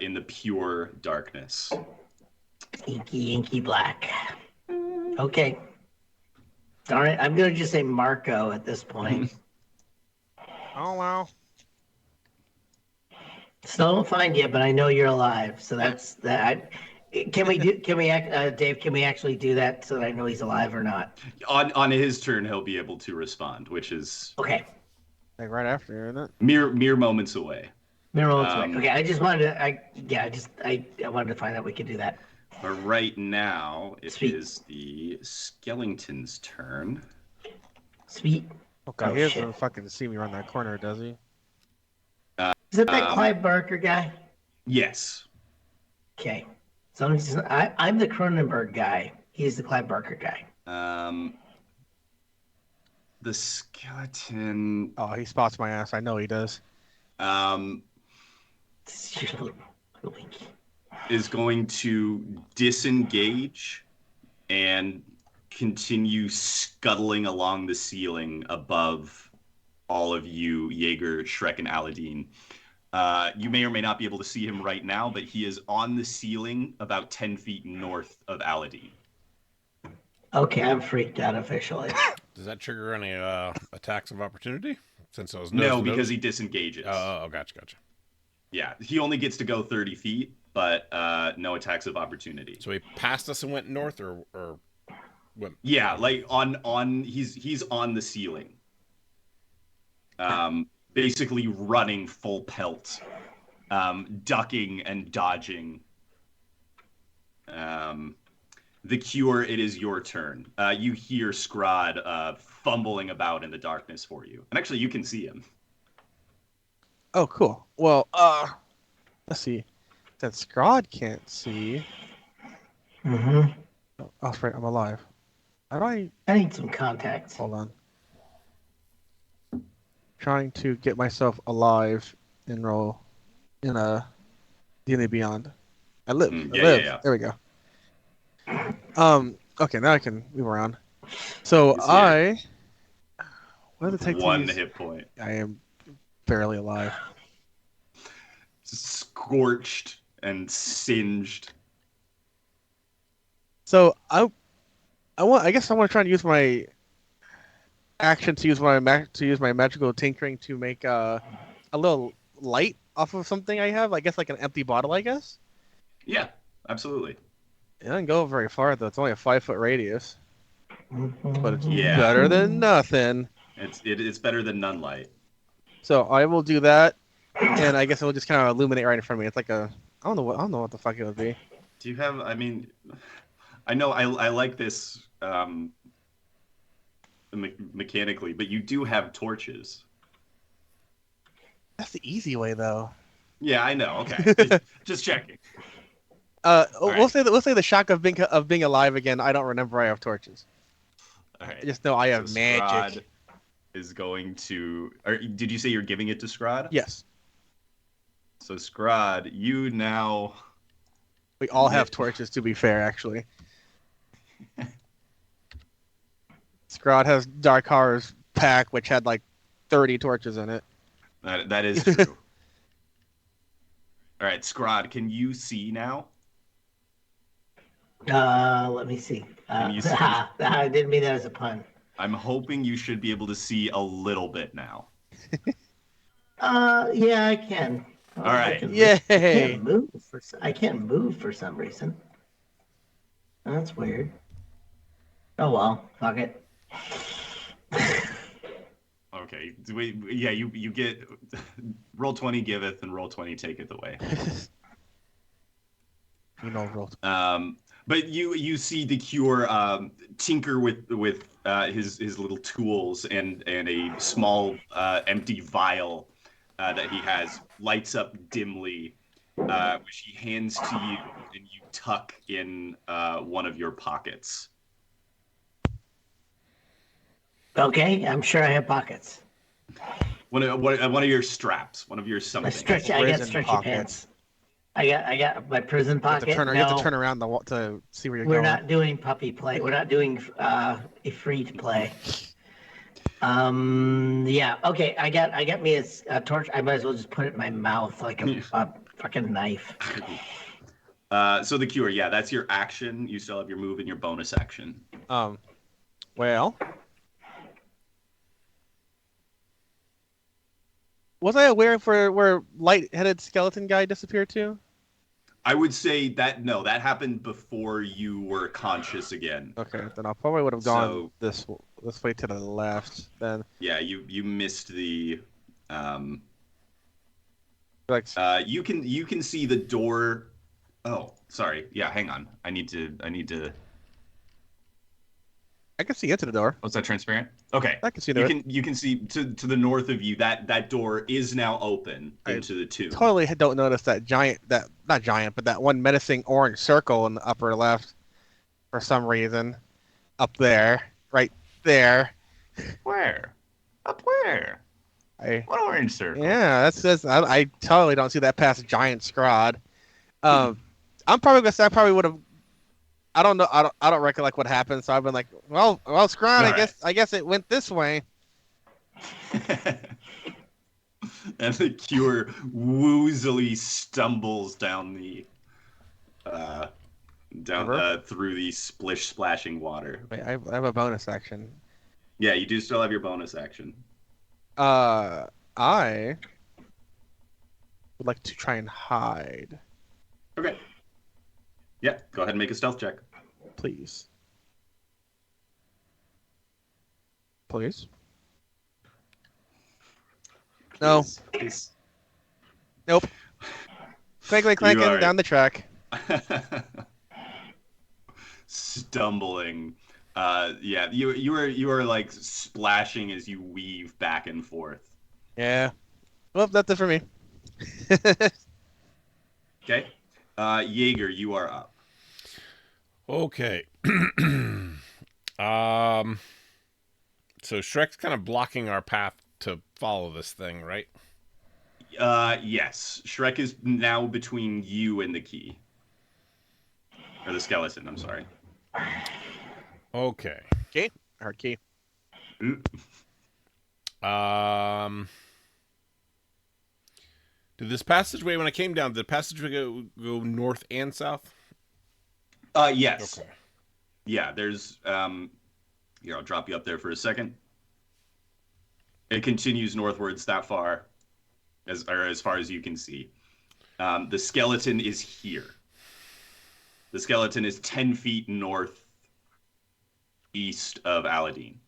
in the pure darkness. Inky black. Okay. Darn it, I'm gonna just say Marco at this point. Oh wow. Still don't find you, but I know you're alive, so that's that. Dave? Can we actually do that so that I know he's alive or not? On his turn, he'll be able to respond, which is Okay. Like right after, isn't it? mere moments away. Okay, I just wanted to. I wanted to find out we could do that. But right now, it Sweet. is the skeleton's turn. Sweet. Okay, Oh, he shit. doesn't fucking see me around that corner, does he? Is it that Clive-Barker guy? Yes. Okay. So I'm the Cronenberg guy. He's the Clive-Barker guy. The skeleton Oh, he spots my ass. I know he does. is going to disengage and continue scuttling along the ceiling above all of you, Jaeger, Shrek, and Aladdin. You may or may not be able to see him right now, but he is on the ceiling about 10 feet north of Aladdin. Okay, I'm freaked out officially. Does that trigger any attacks of opportunity? Since it was No, because he disengages. Oh, gotcha. Yeah, he only gets to go 30 feet, but no attacks of opportunity. So he passed us and went north, or went? Yeah, like he's on the ceiling. Basically running full pelt, ducking and dodging. The Cure, it is your turn. You hear Scrod fumbling about in the darkness for you. And actually, you can see him. Oh, cool. Well, let's see. That Scrod can't see. Mm-hmm. Oh, that's right. I'm alive. How do I... I need some contacts. Hold on. Trying to get myself alive and roll in a D&D Beyond. I live. I live. Yeah. There we go. Okay, now I can move around. So He's here. what does it take One to use... hit point. I am barely alive. Scorched and singed. So I guess I want to try and use my action to use my magical tinkering to make a little light off of something I have. I guess like an empty bottle. I guess. Yeah, absolutely. It doesn't go very far though. It's only a 5-foot radius, but it's Yeah. better than nothing. It's better than none light. So I will do that, and I guess it will just kind of illuminate right in front of me. It's like a I don't know what the fuck it would be. Do you have? I mean, I know I like this mechanically, but you do have torches. That's the easy way though. Yeah, I know. Okay, just checking. We'll say the shock of being alive again. I don't remember I have torches. All right. I just know I have magic. Scrod is going to. Or did you say you're giving it to Scrod? Yes. So Scrod, you now. We all have torches, to be fair, actually. Scrod has Dark Horror's pack, which had like 30 torches in it. That is true. All right, Scrod, can you see now? Let me see. Can you see? I didn't mean that as a pun. I'm hoping you should be able to see a little bit now. Yeah, I can. All right. Yay! I can't move for some reason. That's weird. Oh well, fuck it. Okay. Yeah, you get roll 20 giveth and roll 20 taketh away. You know, roll. But you see the Cure tinker with his little tools and a small empty vial that he has lights up dimly, which he hands to you, and you tuck in one of your pockets. Okay, I'm sure I have pockets. One of your straps, one of your something. I got Prison stretchy pocket. pants. I got my prison You have pocket. to turn around to see where you're We're going. not doing puppy play. We're not doing Ifrit play. Yeah. Okay. I got me a torch. I might as well just put it in my mouth like a fucking knife. So the Cure, yeah, that's your action. You still have your move and your bonus action. Well, was I aware of where light-headed skeleton guy disappeared to? I would say that that happened before you were conscious again. Okay, then I probably would have gone So- this way to the left. Then Yeah, you missed the. like You can see the door. Oh, sorry. Yeah, hang on. I need to. I can see into the door. Was that transparent? Okay. I can see You into it. can see to the north of you that door is now open into the tomb. Totally don't notice that not giant, but that one menacing orange circle in the upper left for some reason. Up there, right there. Where? Up where? What orange circle? Yeah, I totally don't see that past giant scrod. I'm probably gonna say I probably would have. I don't know. I don't recollect what happened. So I've been like, well, scrod. I guess it went this way. And the cure woozily stumbles down the through the splashing water. Wait, I have a bonus action. Yeah, you do still have your bonus action. I would like to try and hide. Okay. Yeah, go ahead and make a stealth check. Please. Please. No. Please. Nope. Clanking down the track. Stumbling. Yeah, you are like splashing as you weave back and forth. Yeah. Well, that's it for me. Okay. Jaeger, you are up. Okay. So Shrek's kind of blocking our path to follow this thing, right? Yes. Shrek is now between you and the key. Or the skeleton, I'm sorry. Okay. Key? Hard key. Did this passageway, when I came down, did the passageway go north and south? Yes. Okay. Yeah, there's here, I'll drop you up there for a second. It continues northwards that far, as far as you can see. The skeleton is here. The skeleton is 10 feet north east of Aladdin.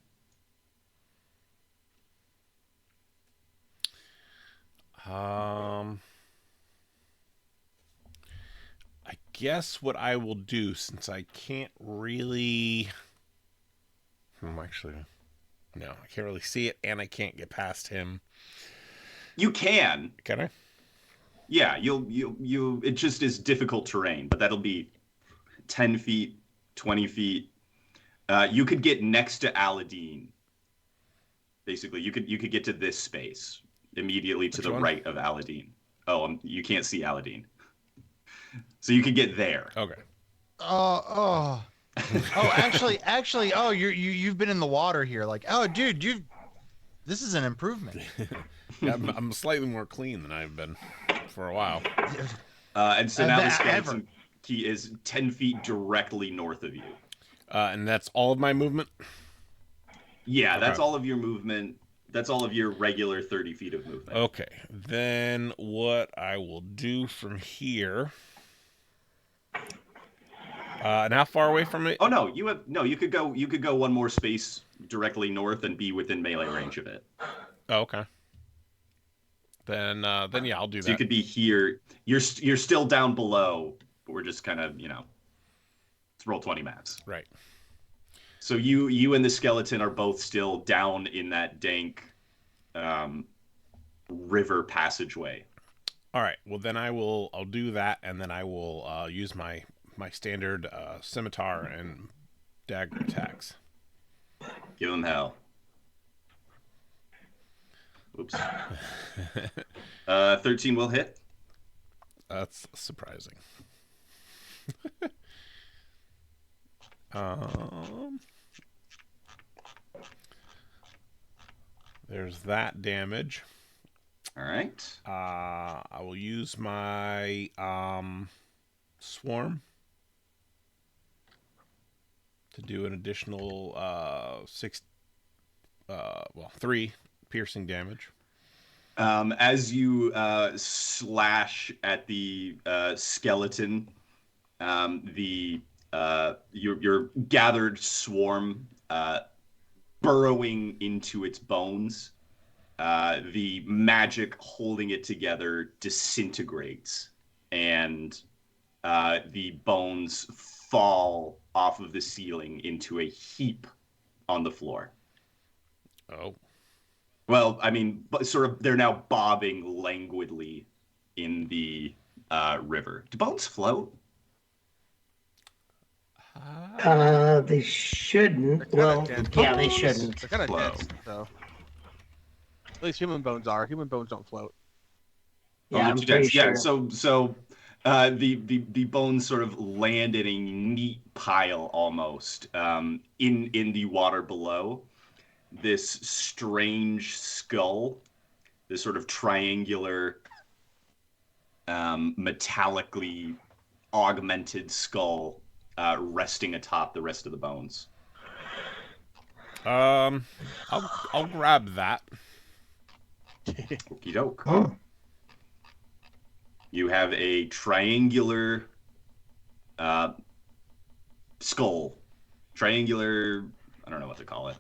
I guess what I will do, since I can't really... actually, no, I can't really see it, and I can't get past him. You can. Can I? Yeah, you. It just is difficult terrain, but that'll be 10 feet, 20 feet. You could get next to Aladdin. Basically, you could get to this space immediately to the right of Aladdin. Oh, you can't see Aladdin. So you could get there. Okay. Actually, you've been in the water here. Like, oh, dude, this is an improvement. Yeah, I'm slightly more clean than I've been for a while. And so now the skeleton key is 10 feet directly north of you. And that's all of my movement? Yeah, Okay. That's all of your movement. That's all of your regular 30 feet of movement. Okay. Then what I will do from here... and how far away from it? Oh no, you could go one more space directly north and be within melee range of it. Oh, okay. Then yeah, I'll do that. So you could be here. You're still down below, but we're just kind of, let's roll 20 maps. Right. So you and the skeleton are both still down in that dank river passageway. All right. Well, then I'll do that, and then I will use my standard scimitar and dagger attacks. Give them hell. Oops. 13 will hit. That's surprising. There's that damage. All right. I will use my swarm to do an additional 3 piercing damage. As you slash at the skeleton, your gathered swarm burrowing into its bones, the magic holding it together disintegrates, and the bones fall off of the ceiling into a heap on the floor. Oh. Well, I mean, but sort of they're now bobbing languidly in the river. Do bones float? They shouldn't. They're Well, kinda dense. yeah, they Bones shouldn't. They're kind of float. dense, so. At least human bones are. Human bones don't float. Yeah, they're I'm too pretty dense. Yeah, sure. so the bones sort of land in a neat pile almost in the water below. This strange skull, this sort of triangular, metallically augmented skull, resting atop the rest of the bones. I'll grab that. Okie doke. You have a triangular skull. Triangular, I don't know what to call it.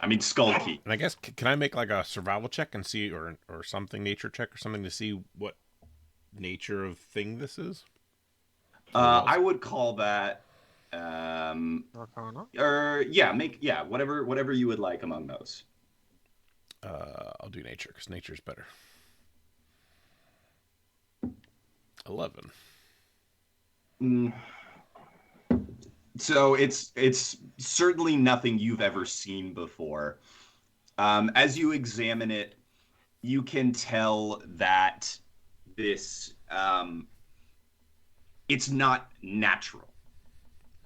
I mean, skull key. And I guess can I make like a survival check and see, or something, nature check or something, to see what nature of thing this is? I would call that, Arcana? or yeah, whatever you would like among those. I'll do nature because nature's better. 11. So it's certainly nothing you've ever seen before. As you examine it, you can tell that this it's not natural.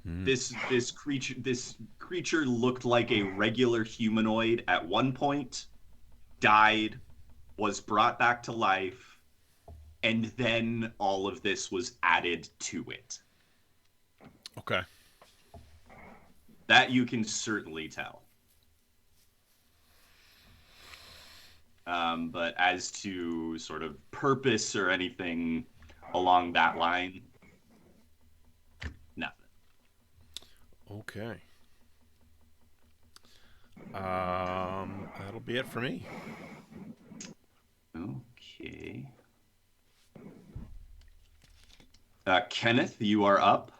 This creature looked like a regular humanoid at one point, died, was brought back to life, and then all of this was added to it. Okay. That you can certainly tell. But as to sort of purpose or anything along that line, nothing. Okay. That'll be it for me. Okay. Kenneth, you are up.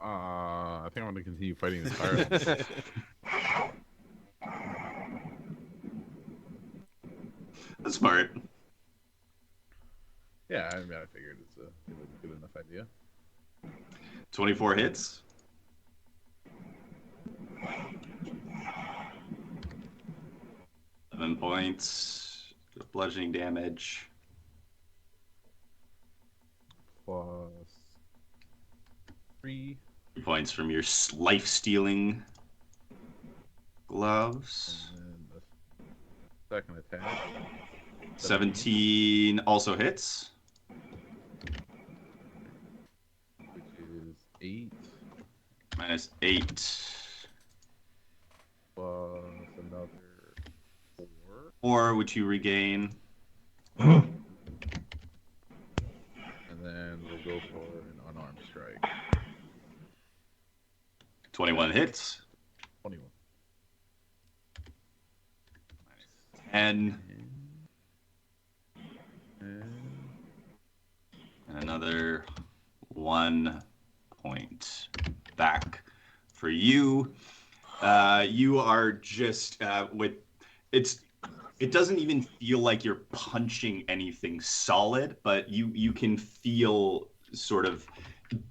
I think I'm going to continue fighting this fire. That's smart. Yeah, I mean, I figured it's a good enough idea. 24 hits. Seven points. Bludgeoning damage. Plus 3. 3 points from your life-stealing gloves. And then the second attack. 17 also hits. Which is 8. Minus 8. Plus another 4. Or would you regain? And then we'll go for an unarmed strike. 21 hits. 21. 10. And And another 1 point back for you. You are just with it's. It doesn't even feel like you're punching anything solid, but you can feel sort of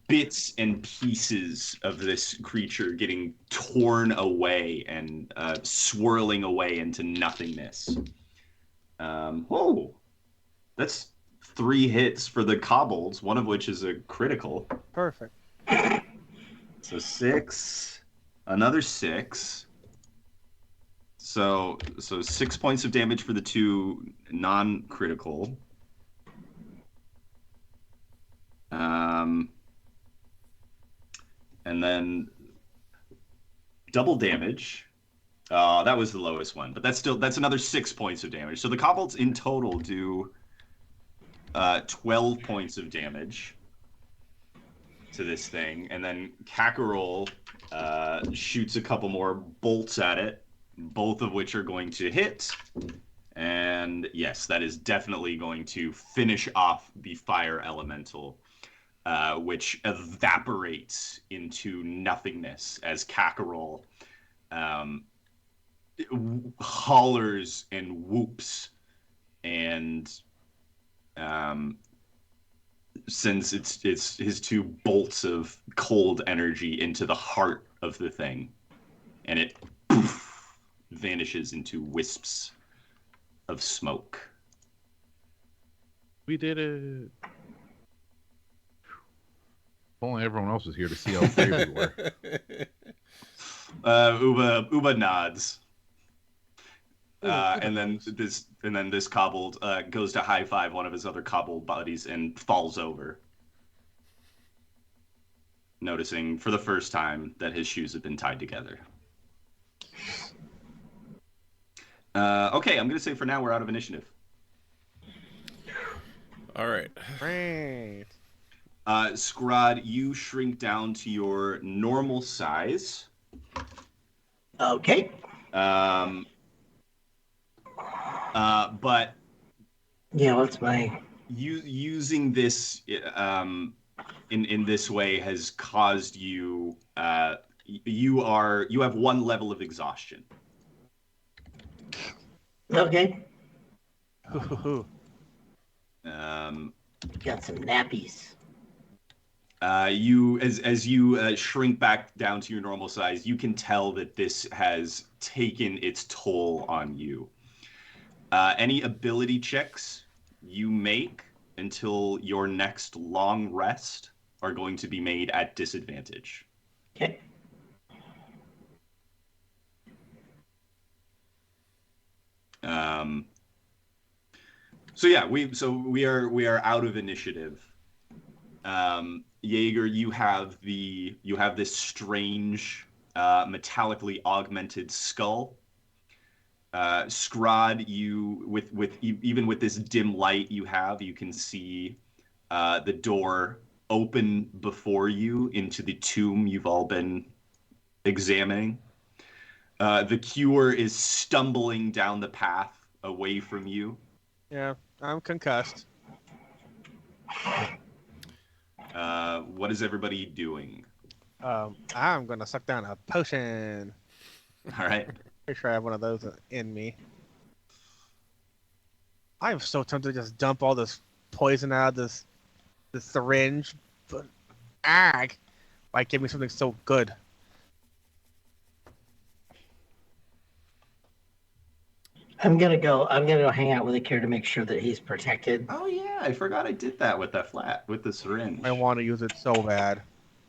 bits and pieces of this creature getting torn away and swirling away into nothingness. That's 3 hits for the kobolds, one of which is a critical. Perfect. So 6, another 6. So 6 points of damage for the 2 non-critical. And then double damage. That was the lowest one, but that's another 6 points of damage. So the kobolds in total do 12 points of damage to this thing, and then Kakarol shoots a couple more bolts at it, both of which are going to hit. And yes, that is definitely going to finish off the fire elemental. which evaporates into nothingness as Kakarol hollers and whoops and sends its his two bolts of cold energy into the heart of the thing, and it poof, vanishes into wisps of smoke. We did it. If only everyone else was here to see how brave we were. Uba nods. And then this kobold goes to high five one of his other kobold buddies and falls over, noticing for the first time that his shoes have been tied together. Okay, I'm gonna say for now we're out of initiative. All right. Great. Scrod, you shrink down to your normal size. Okay. But Yeah, what's my... using this in this way has caused you you have one level of exhaustion. Okay. Got some nappies. You as you shrink back down to your normal size, you can tell that this has taken its toll on you. Any ability checks you make until your next long rest are going to be made at disadvantage. Okay. So yeah, we are out of initiative. Jaeger, you have this strange metallically augmented skull. Scrod, you even with this dim light you can see the door open before you into the tomb you've all been examining. The cure is stumbling down the path away from you. Yeah, I'm concussed. What is everybody doing? I'm gonna suck down a potion. All right. Pretty sure I have one of those in me. I'm so tempted to just dump all this poison out of this syringe, but like give me something so good. I'm gonna go hang out with Akira to make sure that he's protected. Oh yeah, I forgot I did that with the syringe. I want to use it so bad.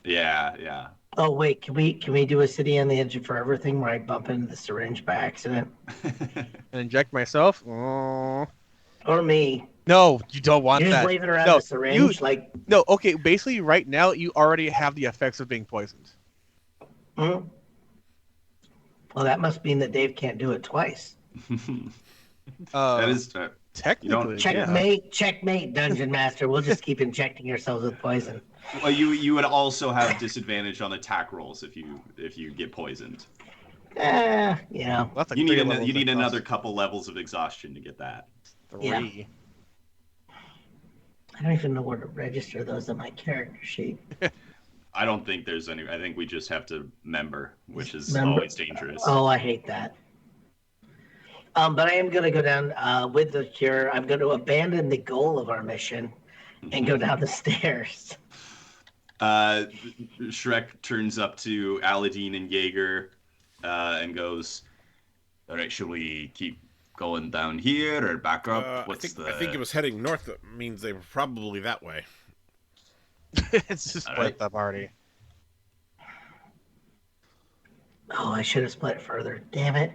Yeah. Oh wait, can we do a city on the edge of forever thing where I bump into the syringe by accident? And inject myself? Oh. Or me? No, you don't want You're that. just waving around No, the syringe No, okay, basically right now you already have the effects of being poisoned. Hmm? Well, that must mean that Dave can't do it twice. That is technically checkmate, Dungeon Master. We'll just keep injecting ourselves with poison. Well, you would also have disadvantage on attack rolls if you get poisoned. Like you need another couple levels of exhaustion to get that. 3. Yeah. I don't even know where to register those on my character sheet. I don't think there's any. I think we just have to member, which is always dangerous. Oh, I hate that. But I am going to go down with the cure. I'm going to abandon the goal of our mission and go down the stairs. Shrek turns up to Aladdin and Jaeger and goes, "All right, should we keep going down here or back up? I think it was heading north. That means they were probably that way." It's just split up already. Oh, I should have split further. Damn it.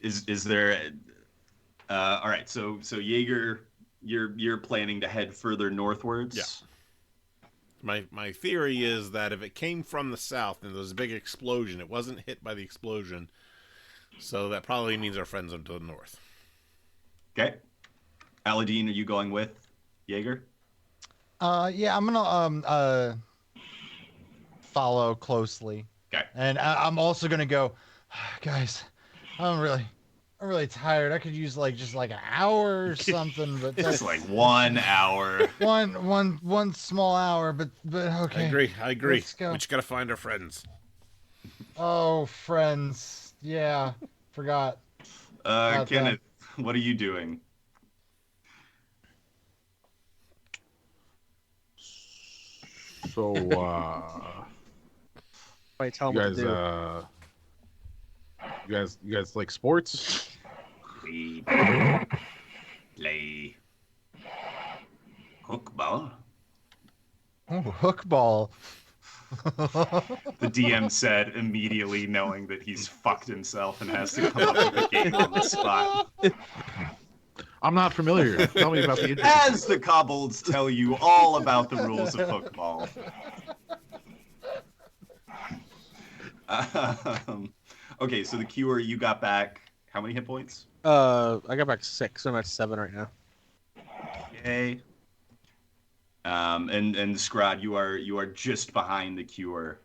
Is there? All right. So Jaeger, you're planning to head further northwards. Yeah. My theory is that if it came from the south and there was a big explosion, it wasn't hit by the explosion, so that probably means our friends are to the north. Okay. Aladdin, are you going with Jaeger? Yeah, I'm gonna follow closely. Okay. And I'm also gonna go, guys. I I'm really tired. I could use like just like an hour or something, but Just that's like 1 hour. one small hour. But okay. I agree. Let's go. We just gotta find our friends. Oh, friends. Yeah, forgot about Kenneth, what are you doing? So, I tell you them what guys, to do. you guys like sports? We play hookball. that. Oh, hookball. The DM said immediately, knowing that he's fucked himself and has to come up with a game on the spot. I'm not familiar. Tell me about the intricacies. As the kobolds tell you all about the rules of hookball. Okay, so the cure, you got back how many hit points? I got back 6. So I'm at 7 right now. Okay. And Scrod, you are just behind the cure.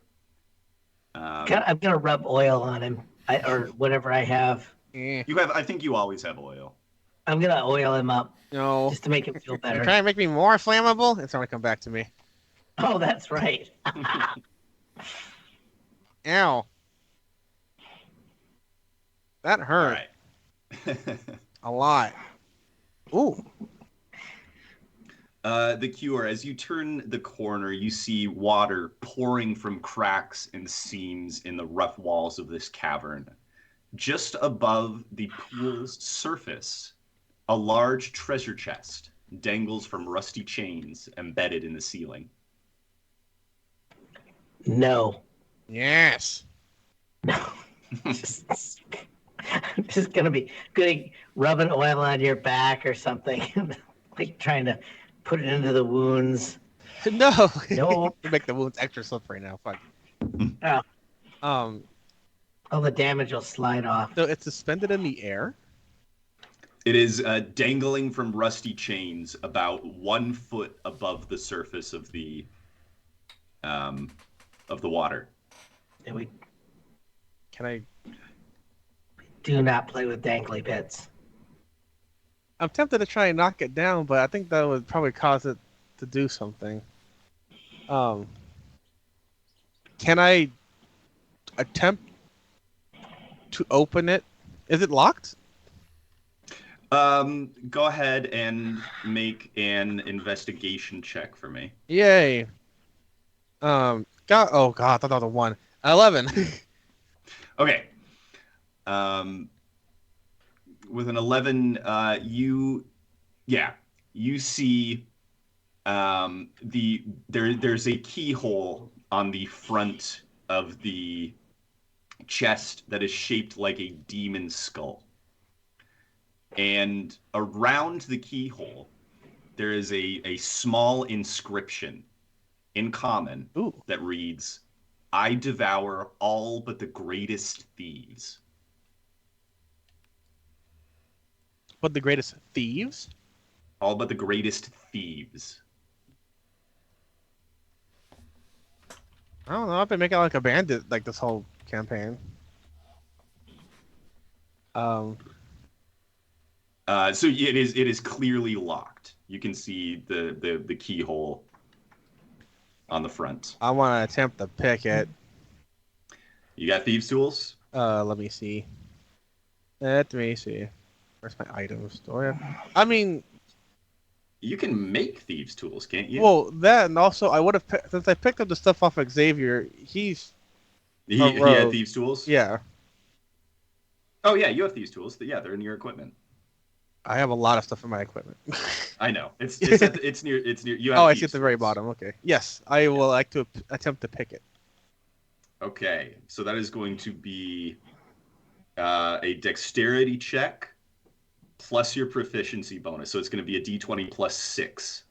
I'm gonna rub oil on him, or whatever I have. Eh. You have, I think you always have oil. I'm gonna oil him up No. just to make him feel You're better. trying to make me more flammable? It's not gonna come back to me. Oh, that's right. Ow. That All hurt right. a lot. Ooh. The cure, as you turn the corner, you see water pouring from cracks and seams in the rough walls of this cavern. Just above the pool's surface, a large treasure chest dangles from rusty chains embedded in the ceiling. No. Yes. No. Just gonna be good rubbing oil on your back or something. Like trying to put it into the wounds. No. Nope. You make the wounds extra slippery now. Fuck. Oh, All the damage will slide off. So it's suspended in the air? It is dangling from rusty chains about 1 foot above the surface of the water. And we Can I... do not play with dangly bits. I'm tempted to try and knock it down, but I think that would probably cause it to do something. Can I attempt to open it? Is it locked? Go ahead and make an investigation check for me. Yay. Oh god, I thought that was a 1. 11. Okay. With an 11, you see there's a keyhole on the front of the chest that is shaped like a demon skull. And around the keyhole, there is a small inscription in common Ooh. that reads, "I devour all but the greatest thieves." But the greatest thieves? All but the greatest thieves. I don't know. I've been making like a bandit like this whole campaign. So it is clearly locked. You can see the keyhole on the front. I want to attempt to pick it. You got thieves' tools? Let me see. Let me see. Where's my items? Do I have... I mean, You can make thieves' tools, can't you? well, that and also I would have since I picked up the stuff off of Xavier. He he had thieves' tools? yeah. Oh yeah, you have thieves' tools. Yeah, they're in your equipment. I have a lot of stuff in my equipment. I know. It's near you have Oh, I see thieves' at the very tools. bottom. Okay. Yes, I will like to attempt to pick it. Okay, so that is going to be a dexterity check plus your proficiency bonus. So it's going to be a d20 plus 6.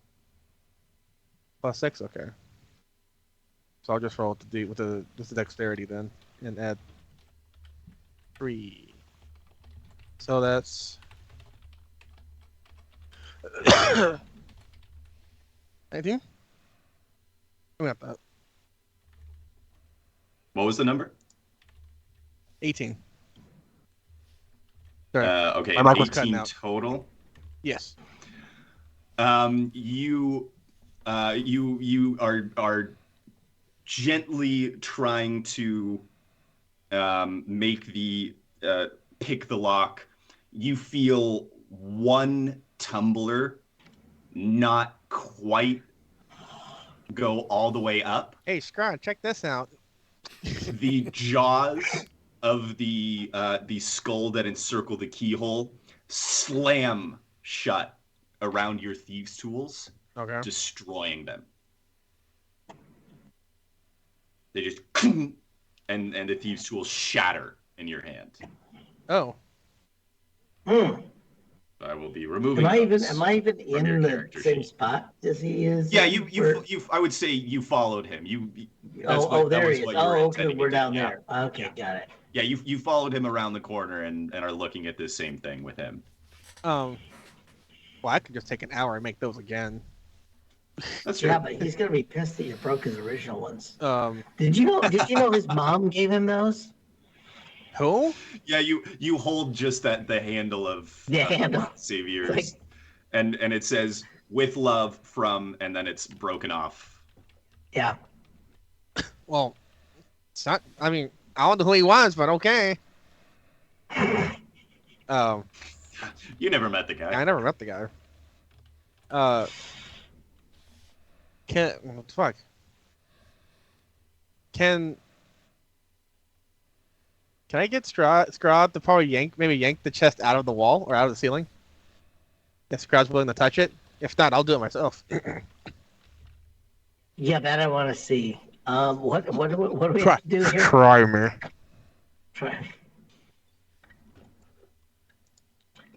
+6. Okay. So I'll just roll with the dexterity then, and add 3. So that's 19. I got that. What was the number? 18. Sorry. Okay, My mic was cutting 18 out. total. Yes. You are gently trying to make the pick the lock. You feel one tumbler not quite go all the way up. Hey, Scron, check this out. The jaws of the skull that encircle the keyhole slam shut around your thieves' tools, Okay. destroying them. They just and the thieves' tools shatter in your hand. Oh. Hmm. I will be removing. Am I even from your in the character same sheet. spot as he is? Yeah, you I would say you followed him. There he is. What you were Oh, okay, intending to we're do, down yeah. there. Okay, got it. Yeah, you followed him around the corner and are looking at this same thing with him. Well, I could just take an hour and make those again. That's true. Yeah, but he's gonna be pissed that you broke his original ones. Um, Did you know his mom gave him those? who? Yeah, you hold just the handle of The handle. Xavier's, Like- and it says with love from, and then it's broken off. Yeah. Well, it's not. I mean, I don't know who he was, but okay. You never met the guy. I never met the guy. What the fuck? Can I get Straw to probably yank the chest out of the wall or out of the ceiling? If Straw's willing to touch it. If not, I'll do it myself. Yeah, that I want to see. What do we have to do here? Try me. Try.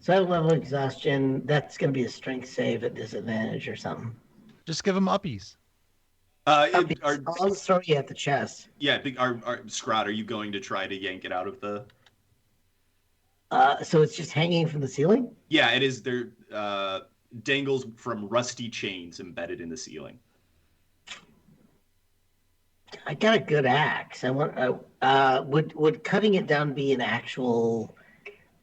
So I have level exhaustion. That's gonna be a strength save at disadvantage or something. Just give him uppies. I'll just throw you at the chest. Yeah, Scrod, are you going to try to yank it out of the? So it's just hanging from the ceiling? Yeah, it is. There dangles from rusty chains embedded in the ceiling. I got a good axe. I want. Would cutting it down be an actual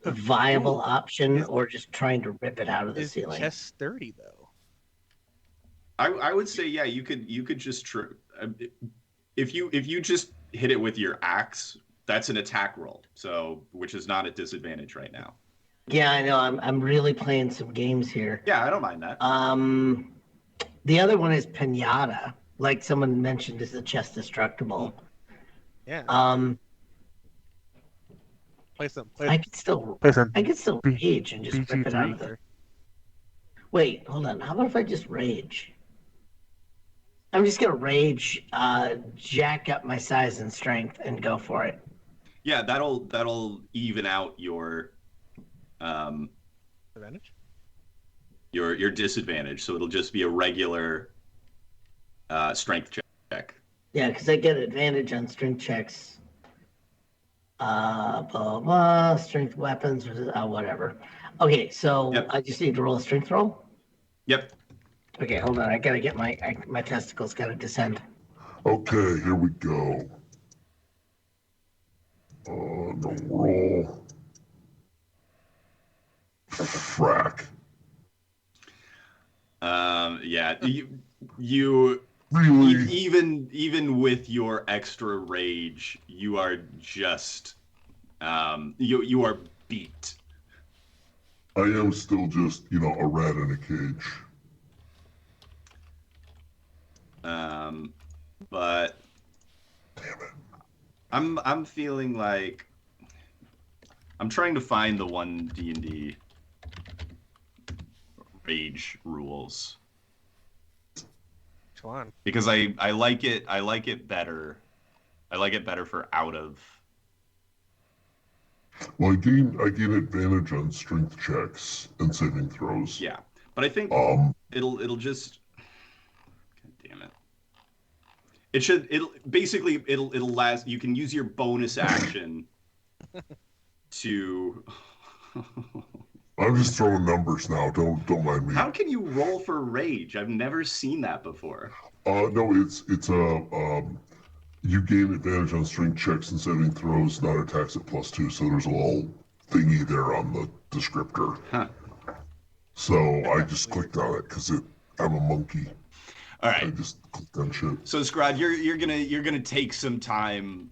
viable option, or just trying to rip it out of the Is ceiling? chest sturdy though? I would say yeah. You could just if you just hit it with your axe, that's an attack roll. So which is not at disadvantage right now. Yeah, I know. I'm really playing some games here. Yeah, I don't mind that. The other one is pinata. Like someone mentioned, is the chest destructible. Yeah. I could still rage and just rip it out of the. Wait, hold on. How about if I just rage? I'm just gonna rage, jack up my size and strength, and go for it. Yeah, that'll even out your Advantage? your disadvantage. So it'll just be a regular strength check. Yeah, because I get advantage on strength checks. Blah, blah, blah, strength weapons, whatever. Okay, so Yep. I just need to roll a strength roll? Yep. Okay, hold on. I gotta get my testicles gotta descend. Okay, here we go. No roll. Frack. Yeah. You Really? even with your extra rage, you are just you are beat. I am still just, a rat in a cage. But Damn it. I'm feeling like I'm trying to find the one D&D rage rules Which one? because I like it better. I like it better for out of. Well, I gain advantage on strength checks and saving throws. Yeah, but I think it'll just. God damn it! It'll last. You can use your bonus action to. I'm just throwing numbers now. Don't mind me. How can you roll for rage? I've never seen that before. No, it's you gain advantage on strength checks and saving throws, not attacks at +2. So there's a little thingy there on the descriptor. Huh. So I just clicked on it because I'm a monkey. All I right. just clicked on shit. So Scrod, you're gonna take some time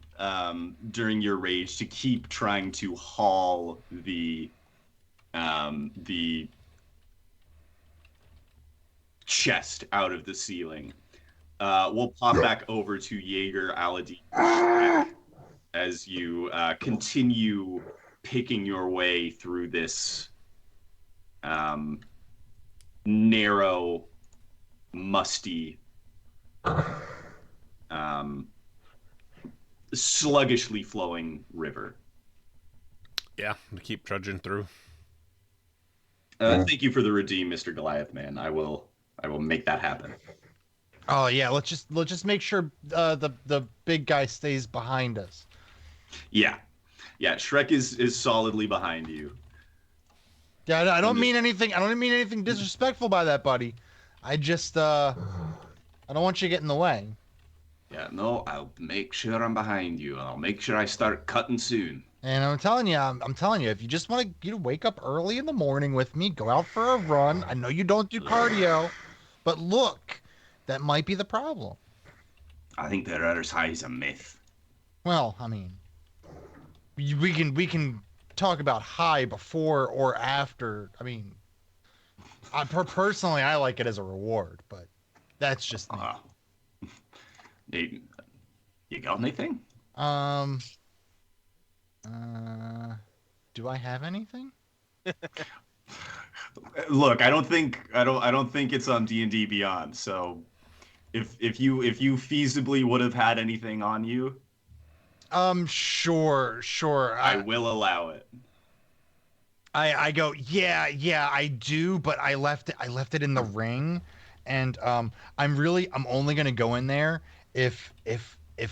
during your rage to keep trying to haul the chest out of the ceiling. We'll pop Yep. back over to Jaeger, Aladdin, Shrek, as you continue picking your way through this narrow, musty, sluggishly flowing river. Yeah, to keep trudging through. Thank you for the redeem, Mr. Goliath Man. I will make that happen. Oh yeah, let's just make sure the big guy stays behind us. Yeah. Shrek is solidly behind you. Yeah, I don't mean anything. I don't mean anything disrespectful by that, buddy. I just I don't want you to get in the way. Yeah, no, I'll make sure I'm behind you, and I'll make sure I start cutting soon. And I'm telling you, I'm telling you, if you just want to wake up early in the morning with me, go out for a run. I know you don't do cardio, but look, that might be the problem. I think the runner's high is a myth. Well, I mean, we can talk about high before or after. I mean, personally, I like it as a reward, but that's just me. You got anything? Do I have anything? Look, I don't think it's on D&D Beyond. So, if you feasibly would have had anything on you, Sure. I will allow it. I go, yeah, I do, but I left it in the ring, and I'm only gonna go in there if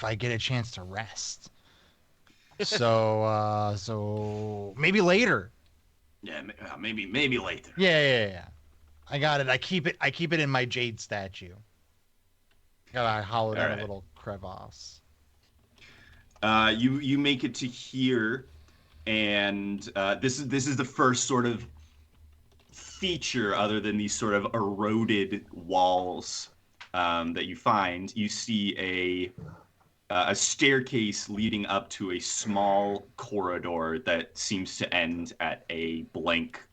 I get a chance to rest. So maybe later. Yeah, maybe later. Yeah. I got it. I keep it in my jade statue. I hollowed out a little crevasse. You make it to here, and this is the first sort of feature other than these sort of eroded walls that you find. You see a staircase leading up to a small corridor that seems to end at a blank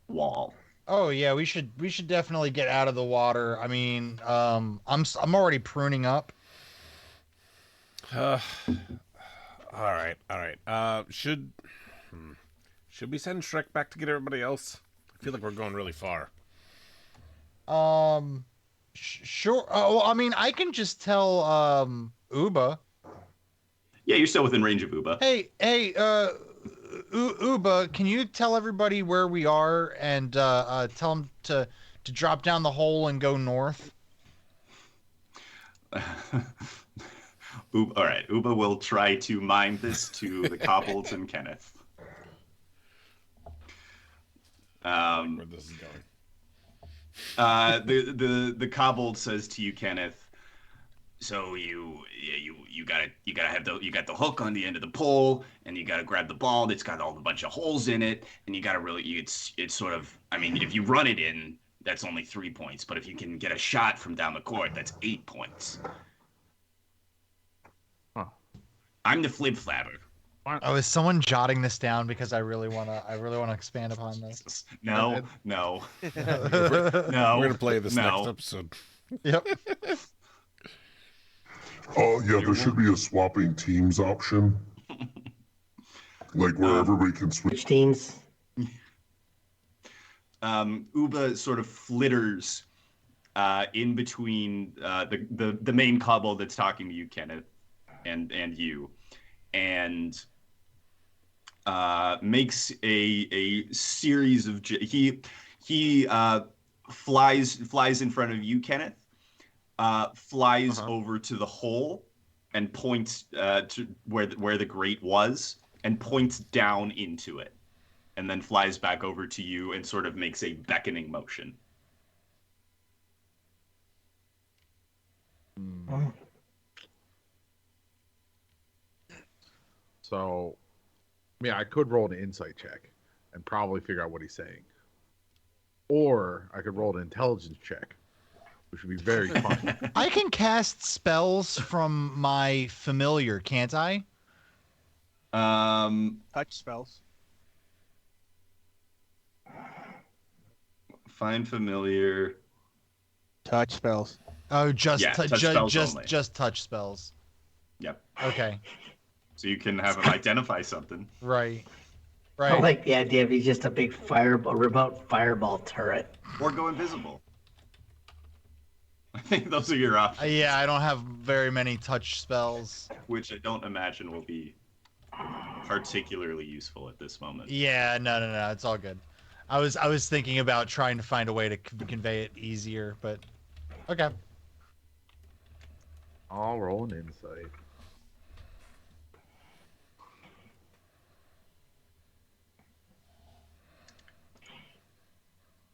wall. Oh yeah, we should definitely get out of the water. I mean, I'm already pruning up. All right. Should we send Shrek back to get everybody else? I feel like we're going really far. Sure. Well, I mean, I can just tell Uba. Yeah, you're still within range of Uba. Hey, Uba, can you tell everybody where we are and tell them to drop down the hole and go north? All right, Uba will try to mime this to the kobolds and Kenneth. Where this is going. The kobold says to you, Kenneth. So you got the hook on the end of the pole, and you gotta grab the ball that's got a bunch of holes in it, and you gotta it's sort of, I mean, if you run it in, that's only 3 points, but if you can get a shot from down the court, that's 8 points. Huh. I'm the flip flabber. Oh, is someone jotting this down because I really wanna expand upon this? No. We're gonna play this next episode. Yep. Oh yeah, there should be a swapping teams option, like where everybody can switch teams. Uba sort of flitters in between the main kobold that's talking to you, Kenneth, and you, and makes a series of he flies in front of you, Kenneth. Flies over to the hole and points to where the grate was and points down into it, and then flies back over to you and sort of makes a beckoning motion. So I mean, I could roll an insight check and probably figure out what he's saying. Or I could roll an intelligence check, which would be very fun. I can cast spells from my familiar, can't I? Touch spells. Find familiar. Touch spells. Oh, just Yeah, touch spells only. just touch spells. Yep. Okay. So you can have him identify something. Right. I Right. like the idea of he's just a big remote fireball turret. Or go invisible. I think those are your options. Yeah, I don't have very many touch spells. Which I don't imagine will be particularly useful at this moment. Yeah, no, it's all good. I was thinking about trying to find a way to convey it easier, but okay. I'll roll an insight.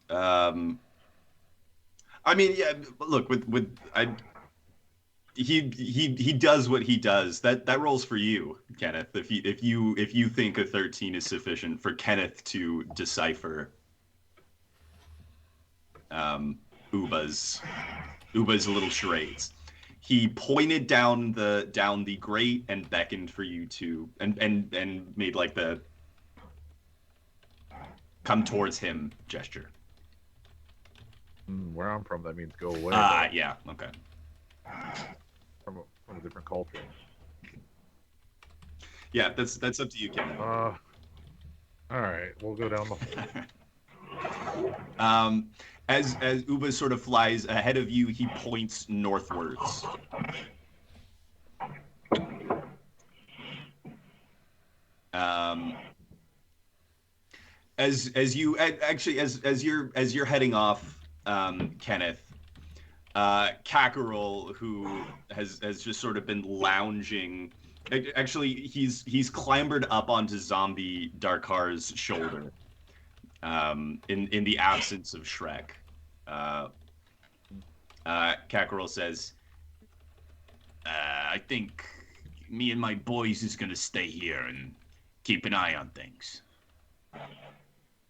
I mean, yeah. Look, he does what he does. That rolls for you, Kenneth. If you think a 13 is sufficient for Kenneth to decipher Uba's little charades. He pointed down the grate and beckoned for you to and made like the come towards him gesture. Where I'm from, that means go away. Yeah, okay. From a different culture. Yeah, that's up to you, Kenneth. All right, we'll go down the. As Uba sort of flies ahead of you, he points northwards. As you're heading off, Kenneth, Kakarol, who has just sort of been lounging. Actually, he's clambered up onto Zombie Darkar's shoulder. In the absence of Shrek, Kakarol says, "I think me and my boys is gonna stay here and keep an eye on things."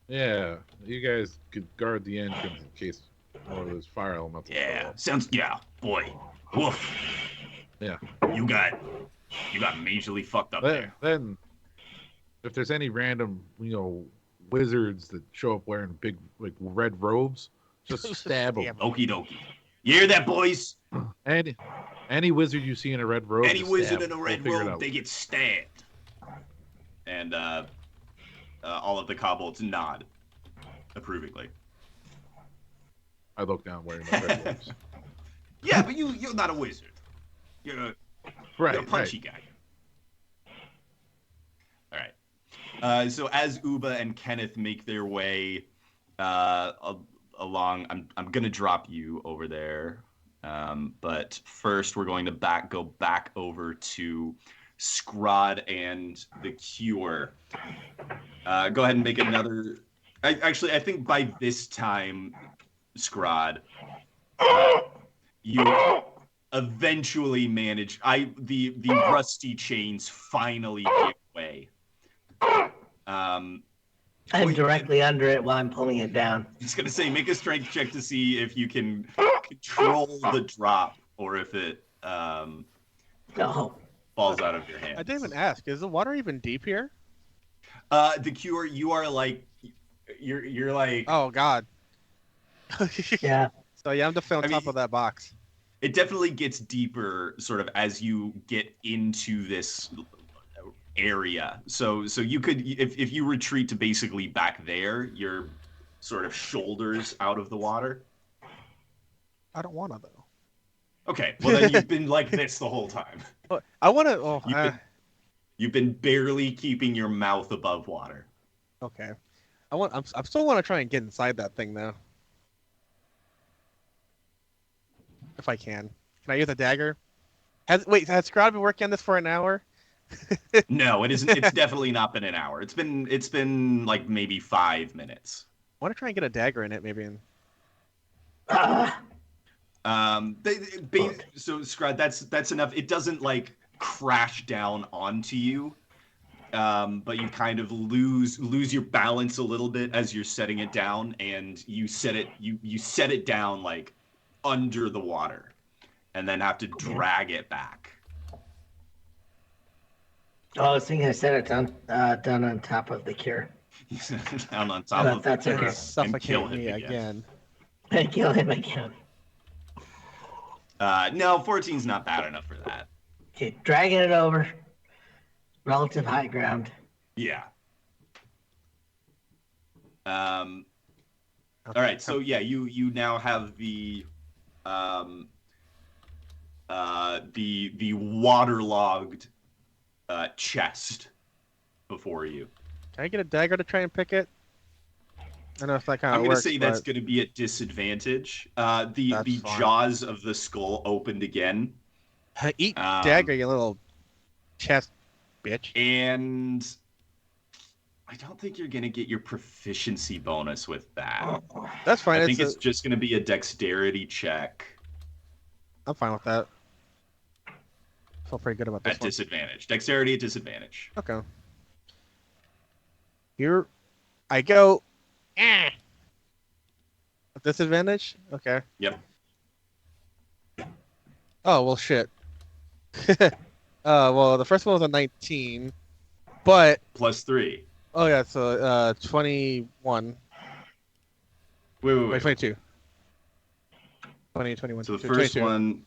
Yeah, you guys could guard the entrance in case one of those fire elements. Yeah, sounds boy. Woof. Yeah. You got majorly fucked up there. Then, if there's any random, wizards that show up wearing big red robes, just stab them. Okie dokie. You hear that, boys? Any wizard you see in a red robe, Any just wizard stab in a 'em. red We'll figure it robe, out. they get stabbed. And all of the kobolds nod approvingly. I look down wearing my red robes. Yeah, but you're not a wizard. You're a punchy guy. All right. So as Uba and Kenneth make their way along, I'm gonna drop you over there. But first, we're going to go back over to Scrod and the Cure. Go ahead and make another. I think by this time, Scrod, you eventually manage. The rusty chains finally give way. I'm directly under it while I'm pulling it down. I was gonna say, make a strength check to see if you can control the drop or if it No. falls out of your hand. I didn't even ask. Is the water even deep here? The Cure, you are like, you're like. Oh God. Yeah. So yeah, I'm definitely on top of that box. It definitely gets deeper, sort of, as you get into this area. So you could, if you retreat to basically back there, you're sort of shoulders out of the water. I don't want to though. Okay, well then you've been like this the whole time. I want to. You've been barely keeping your mouth above water. Okay. I still want to try and get inside that thing though. If I can. Can I use a dagger? Has Scrod been working on this for an hour? No, it isn't. It's definitely not been an hour. It's been like maybe 5 minutes. I want to try and get a dagger in it, maybe. So Scrod, that's enough. It doesn't like crash down onto you. but you kind of lose your balance a little bit as you're setting it down, and you set it down like under the water, and then have to drag it back. Oh, I was thinking I set it down on top of the cure. Down on top of that's the okay. cure and kill Suffocate him me again. again. I kill him again. No, 14's not bad enough for that. Okay, dragging it over. Relative high ground. Yeah. All right. So yeah, you now have the waterlogged chest before you. Can I get a dagger to try and pick it? I don't know if that kind I'm of going to works. say that's going to be at disadvantage. The fine. jaws of the skull opened again. Eat dagger, you little chest bitch. And I don't think you're going to get your proficiency bonus with that. That's fine. I think it's just going to be a dexterity check. I'm fine with that. Feel pretty good about this At one. disadvantage. Dexterity at disadvantage. Okay. Here I go. At disadvantage? Okay. Yep. Oh, well, shit. Well, the first one was a 19, but... Plus 3. Oh, yeah, so 21. Wait. 22. 20, 21. So the first 22. one...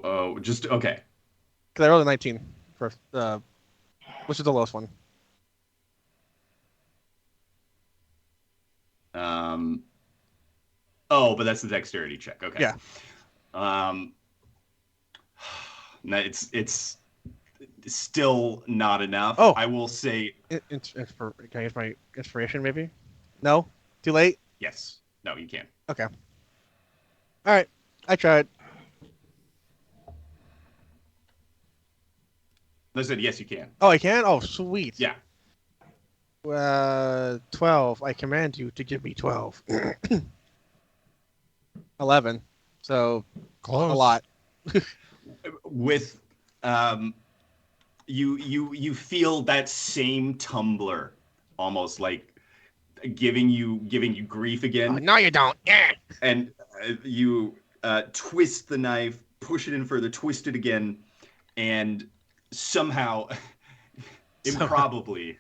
Oh, just... Okay. Because I rolled a 19 first, which is the lowest one. Oh, but that's the dexterity check. Okay. Yeah. No, it's still not enough. Oh. I will say Can I use my inspiration, maybe? No? Too late? yes. No, you can. Okay. Alright. I tried. I said yes, you can. Oh, I can? Oh, sweet. Yeah. 12. I command you to give me 12. 11. So, Close. a lot. With you feel that same tumbler almost like giving you grief again. Oh, no, you don't. And you twist the knife, push it in further, twist it again, and somehow, improbably,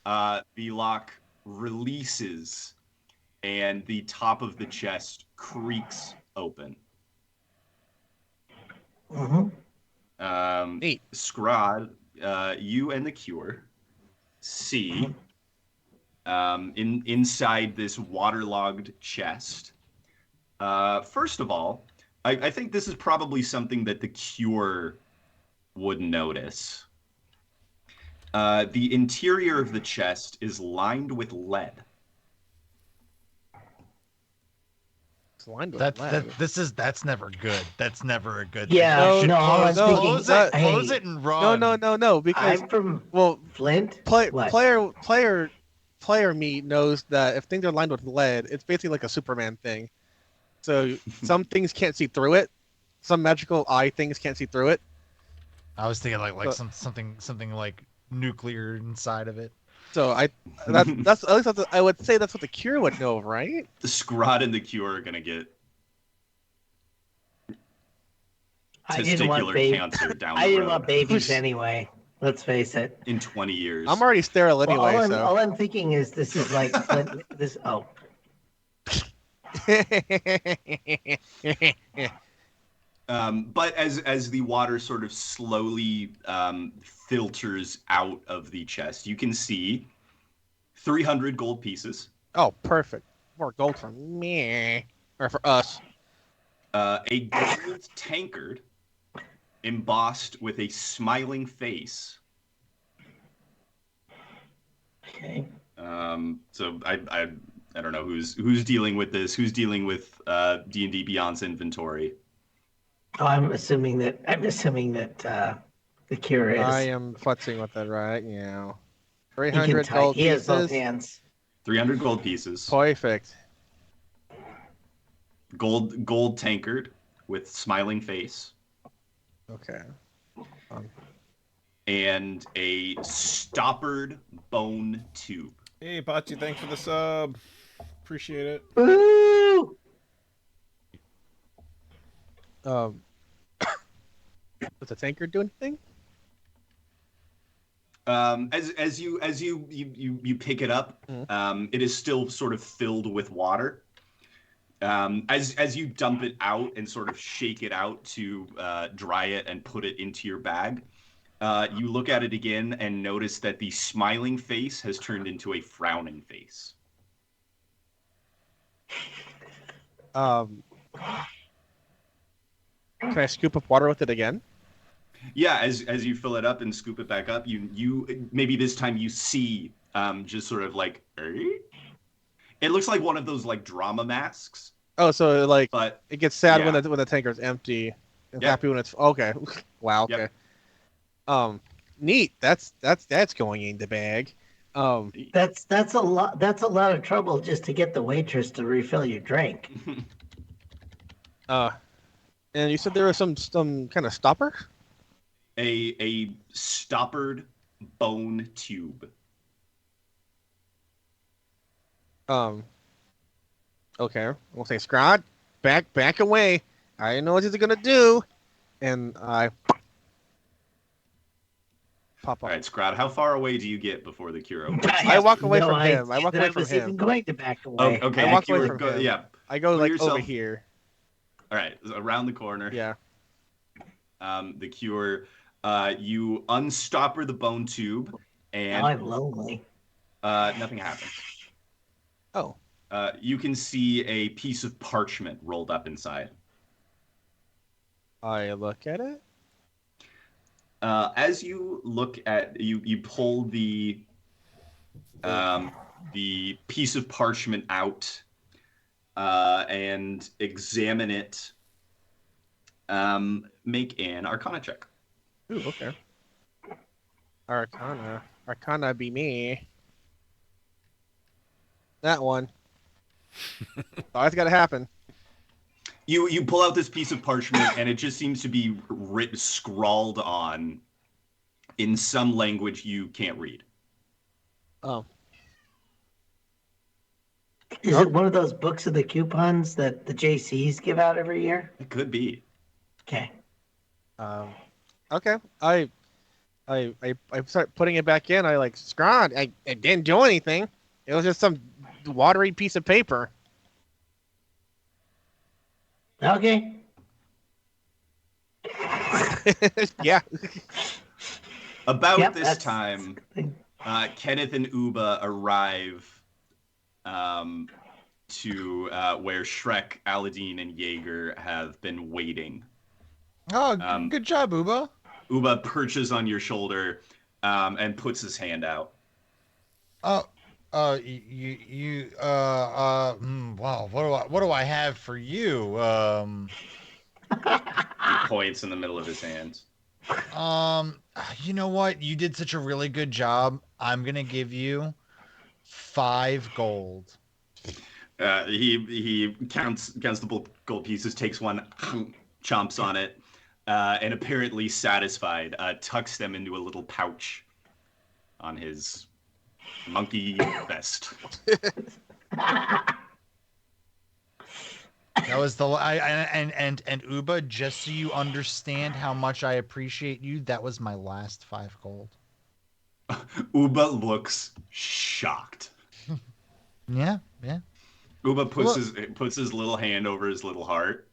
the lock releases, and the top of the chest creaks open. Mm-hmm. Neat. Scrod, you and the Cure see inside this waterlogged chest. First of all, I think this is probably something that the Cure would notice. The interior of the chest is lined with lead. It's lined with lead. That's never good. That's never a good Yeah, thing. no, I'm speaking. Close it and run. No, because I'm from well, Flint. What? player me knows that if things are lined with lead, it's basically like a Superman thing. So some things can't see through it. Some magical eye things can't see through it. I was thinking like something like nuclear inside of it. So that's at least I would say that's what the Cure would know, right? The Scrod and the Cure are gonna get I didn't want testicular cancer down the I didn't road want babies anyway. Let's face it. in 20 years. I'm already sterile Well, anyway, all I'm thinking is this is like Flint, this. Oh, But as the water sort of slowly filters out of the chest, you can see 300 gold pieces, Oh, perfect. More gold for me or for us. a gold tankard embossed with a smiling face. okay. So I don't know who's dealing with this. Who's dealing with D&D Beyond's inventory? Oh, I'm assuming that the Cure is. I am futzing with it right now. He can 300 type. gold He has both pieces. hands. 300 gold pieces. Perfect. Gold tankard with smiling face. Okay. and a stoppered bone tube. Hey, Bocce, thanks for the sub. Appreciate it. Woo! Does the tanker do anything? As you pick it up, it is still sort of filled with water. As you dump it out and sort of shake it out to dry it and put it into your bag, you look at it again and notice that the smiling face has turned into a frowning face. Can I scoop up water with it again? Yeah, as you fill it up and scoop it back up, you maybe this time you see just sort of like, it looks like one of those like drama masks. Oh, so like But it gets sad yeah. when the tanker's empty, and Yep. happy when it's okay. Wow. Okay. Yep. Neat. That's going in the bag. That's a lot. That's a lot of trouble just to get the waitress to refill your drink. And you said there was some kind of stopper. A stoppered bone tube. Okay. We'll say, Scrod, back away. I know what he's gonna do, and I pop All up. right, Scrod, how far away do you get before the cure opens? I walk away No from idea him. I walk that away I from was him. even going to back Oh, away. okay, I the walk away cure from go, him. yeah. I go Clear like yourself. over here. All right, around the corner. Yeah. The cure, you unstopper the bone tube, Now and I'm lonely. nothing happens. Oh. You can see a piece of parchment rolled up inside. I look at it. As you look at you pull the piece of parchment out and examine it. Make an Arcana check. Ooh, okay. Arcana be me. That one. Always got to happen. You pull out this piece of parchment and it just seems to be scrawled on in some language you can't read. Oh. Is it one of those books of the coupons that the JCs give out every year? It could be. Okay. Okay. I start putting it back in. I like, Scrod, I didn't do anything. It was just some watery piece of paper. Okay. Yeah. About Yep, this that's- time, Kenneth and Uba arrive to where Shrek, Aladdin, and Jaeger have been waiting. Oh, good job, Uba. Uba perches on your shoulder and puts his hand out. Wow. What do I have for you? He points in the middle of his hands. You know what? You did such a really good job. I'm gonna give you 5 gold. He counts the gold pieces, takes one, chomps on it, and apparently satisfied, tucks them into a little pouch on his monkey vest. That was and Uba, just so you understand how much I appreciate you, that was my last 5 gold. Uba looks shocked. Yeah. Uba puts his little hand over his little heart.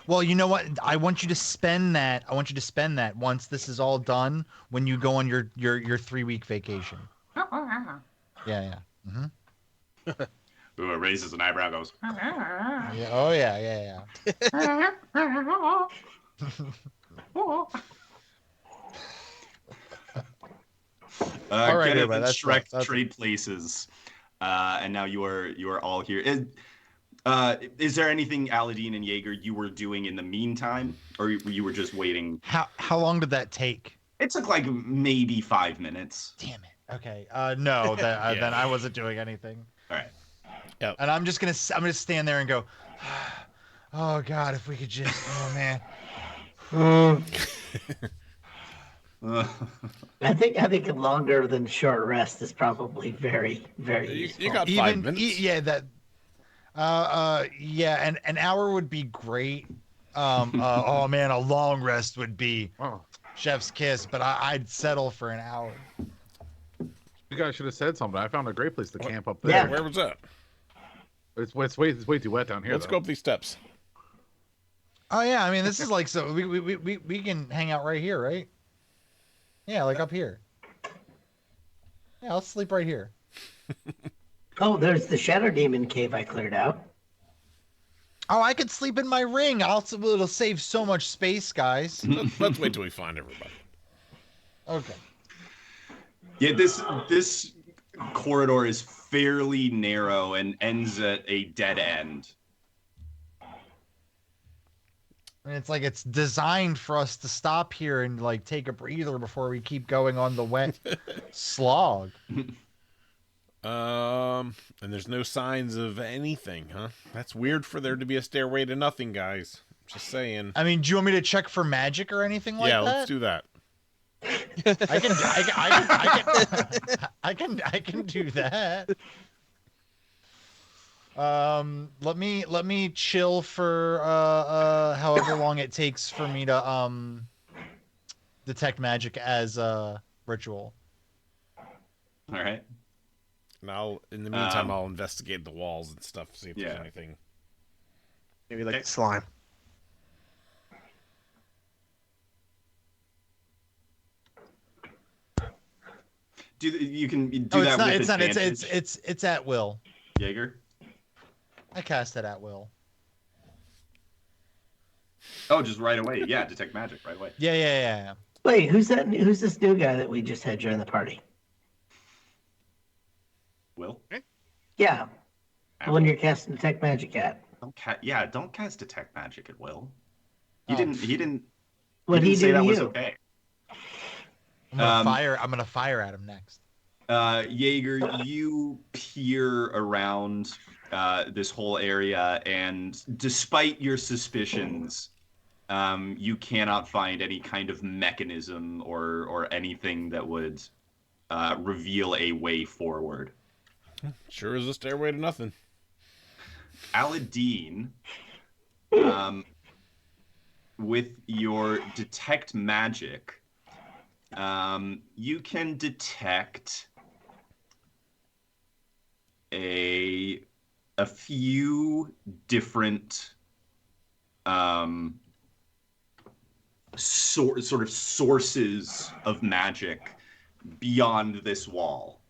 Well, you know what? I want you to spend that. Once this is all done, when you go on your 3-week vacation. Yeah. Mm-hmm. Uba raises an eyebrow and goes, Yeah. Oh yeah. All right, Kenneth Uba, and that's Shrek trade places, and now you are all here. Is there anything, Aladdin and Jaeger, you were doing in the meantime, or you were just waiting? How long did that take? It took like maybe 5 minutes. Damn it. Okay. No, Yeah. then I wasn't doing anything. All right. Yep. And I'm gonna stand there and go, oh God, if we could just, oh man. I think a longer than short rest is probably very, very You useful. got 5 minutes. Yeah, that. Yeah, and an hour would be great. Oh man, a long rest would be Oh, chef's kiss, but I'd settle for an hour. you guys should have said something. I found a great place to What? camp up Yeah. there. Where was that? It's way too wet down here. Let's though. go up these steps. Oh yeah, I mean this is like so we can hang out right here, right? Yeah, like up here. Yeah, I'll sleep right here. Oh, there's the Shadow Demon cave I cleared out. Oh, I could sleep in my ring. It'll save so much space, guys. Let's wait till we find everybody. Okay. Yeah, this corridor is fairly narrow and ends at a dead end. And it's like it's designed for us to stop here and like take a breather before we keep going on the wet slog. And there's no signs of anything, huh? That's weird for there to be a stairway to nothing, guys. Just saying. I mean, do you want me to check for magic or anything like Yeah, that? let's do that. I can do that. Let me chill for however long it takes for me to detect magic as a ritual. All right. And in the meantime, I'll investigate the walls and stuff, see if there's Yeah. anything. Maybe like slime. You can do Oh, that it's with not. advantage. It's at will. Jaeger. I cast it at will. Oh, just right away. Yeah, detect magic right away. Yeah. Wait, who's that? Who's this new guy that we just had join the party? Will. Yeah, the one you're casting detect magic at. Don't cast detect magic at will. He Oh. didn't. What he he didn't say do that to was you? okay. I'm gonna fire at him next. Jaeger, you peer around this whole area, and despite your suspicions, you cannot find any kind of mechanism or anything that would reveal a way forward. Sure is a stairway to nothing. Aladdin, with your detect magic, you can detect a few different sort of sources of magic beyond this wall.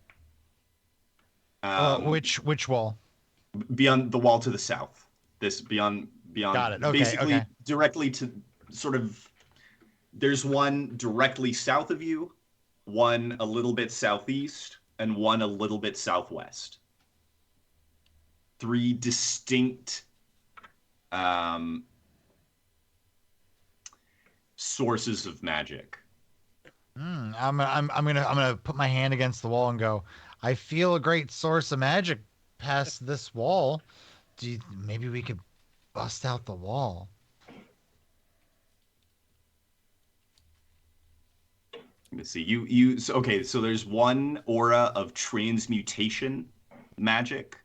Which wall? Beyond the wall to the south. Beyond. Got it. Okay, basically okay. directly to sort of. There's one directly south of you, one a little bit southeast, and one a little bit southwest. 3 distinct sources of magic. I'm gonna put my hand against the wall and go. I feel a great source of magic past this wall. Maybe we could bust out the wall. Let me see. So there's one aura of transmutation magic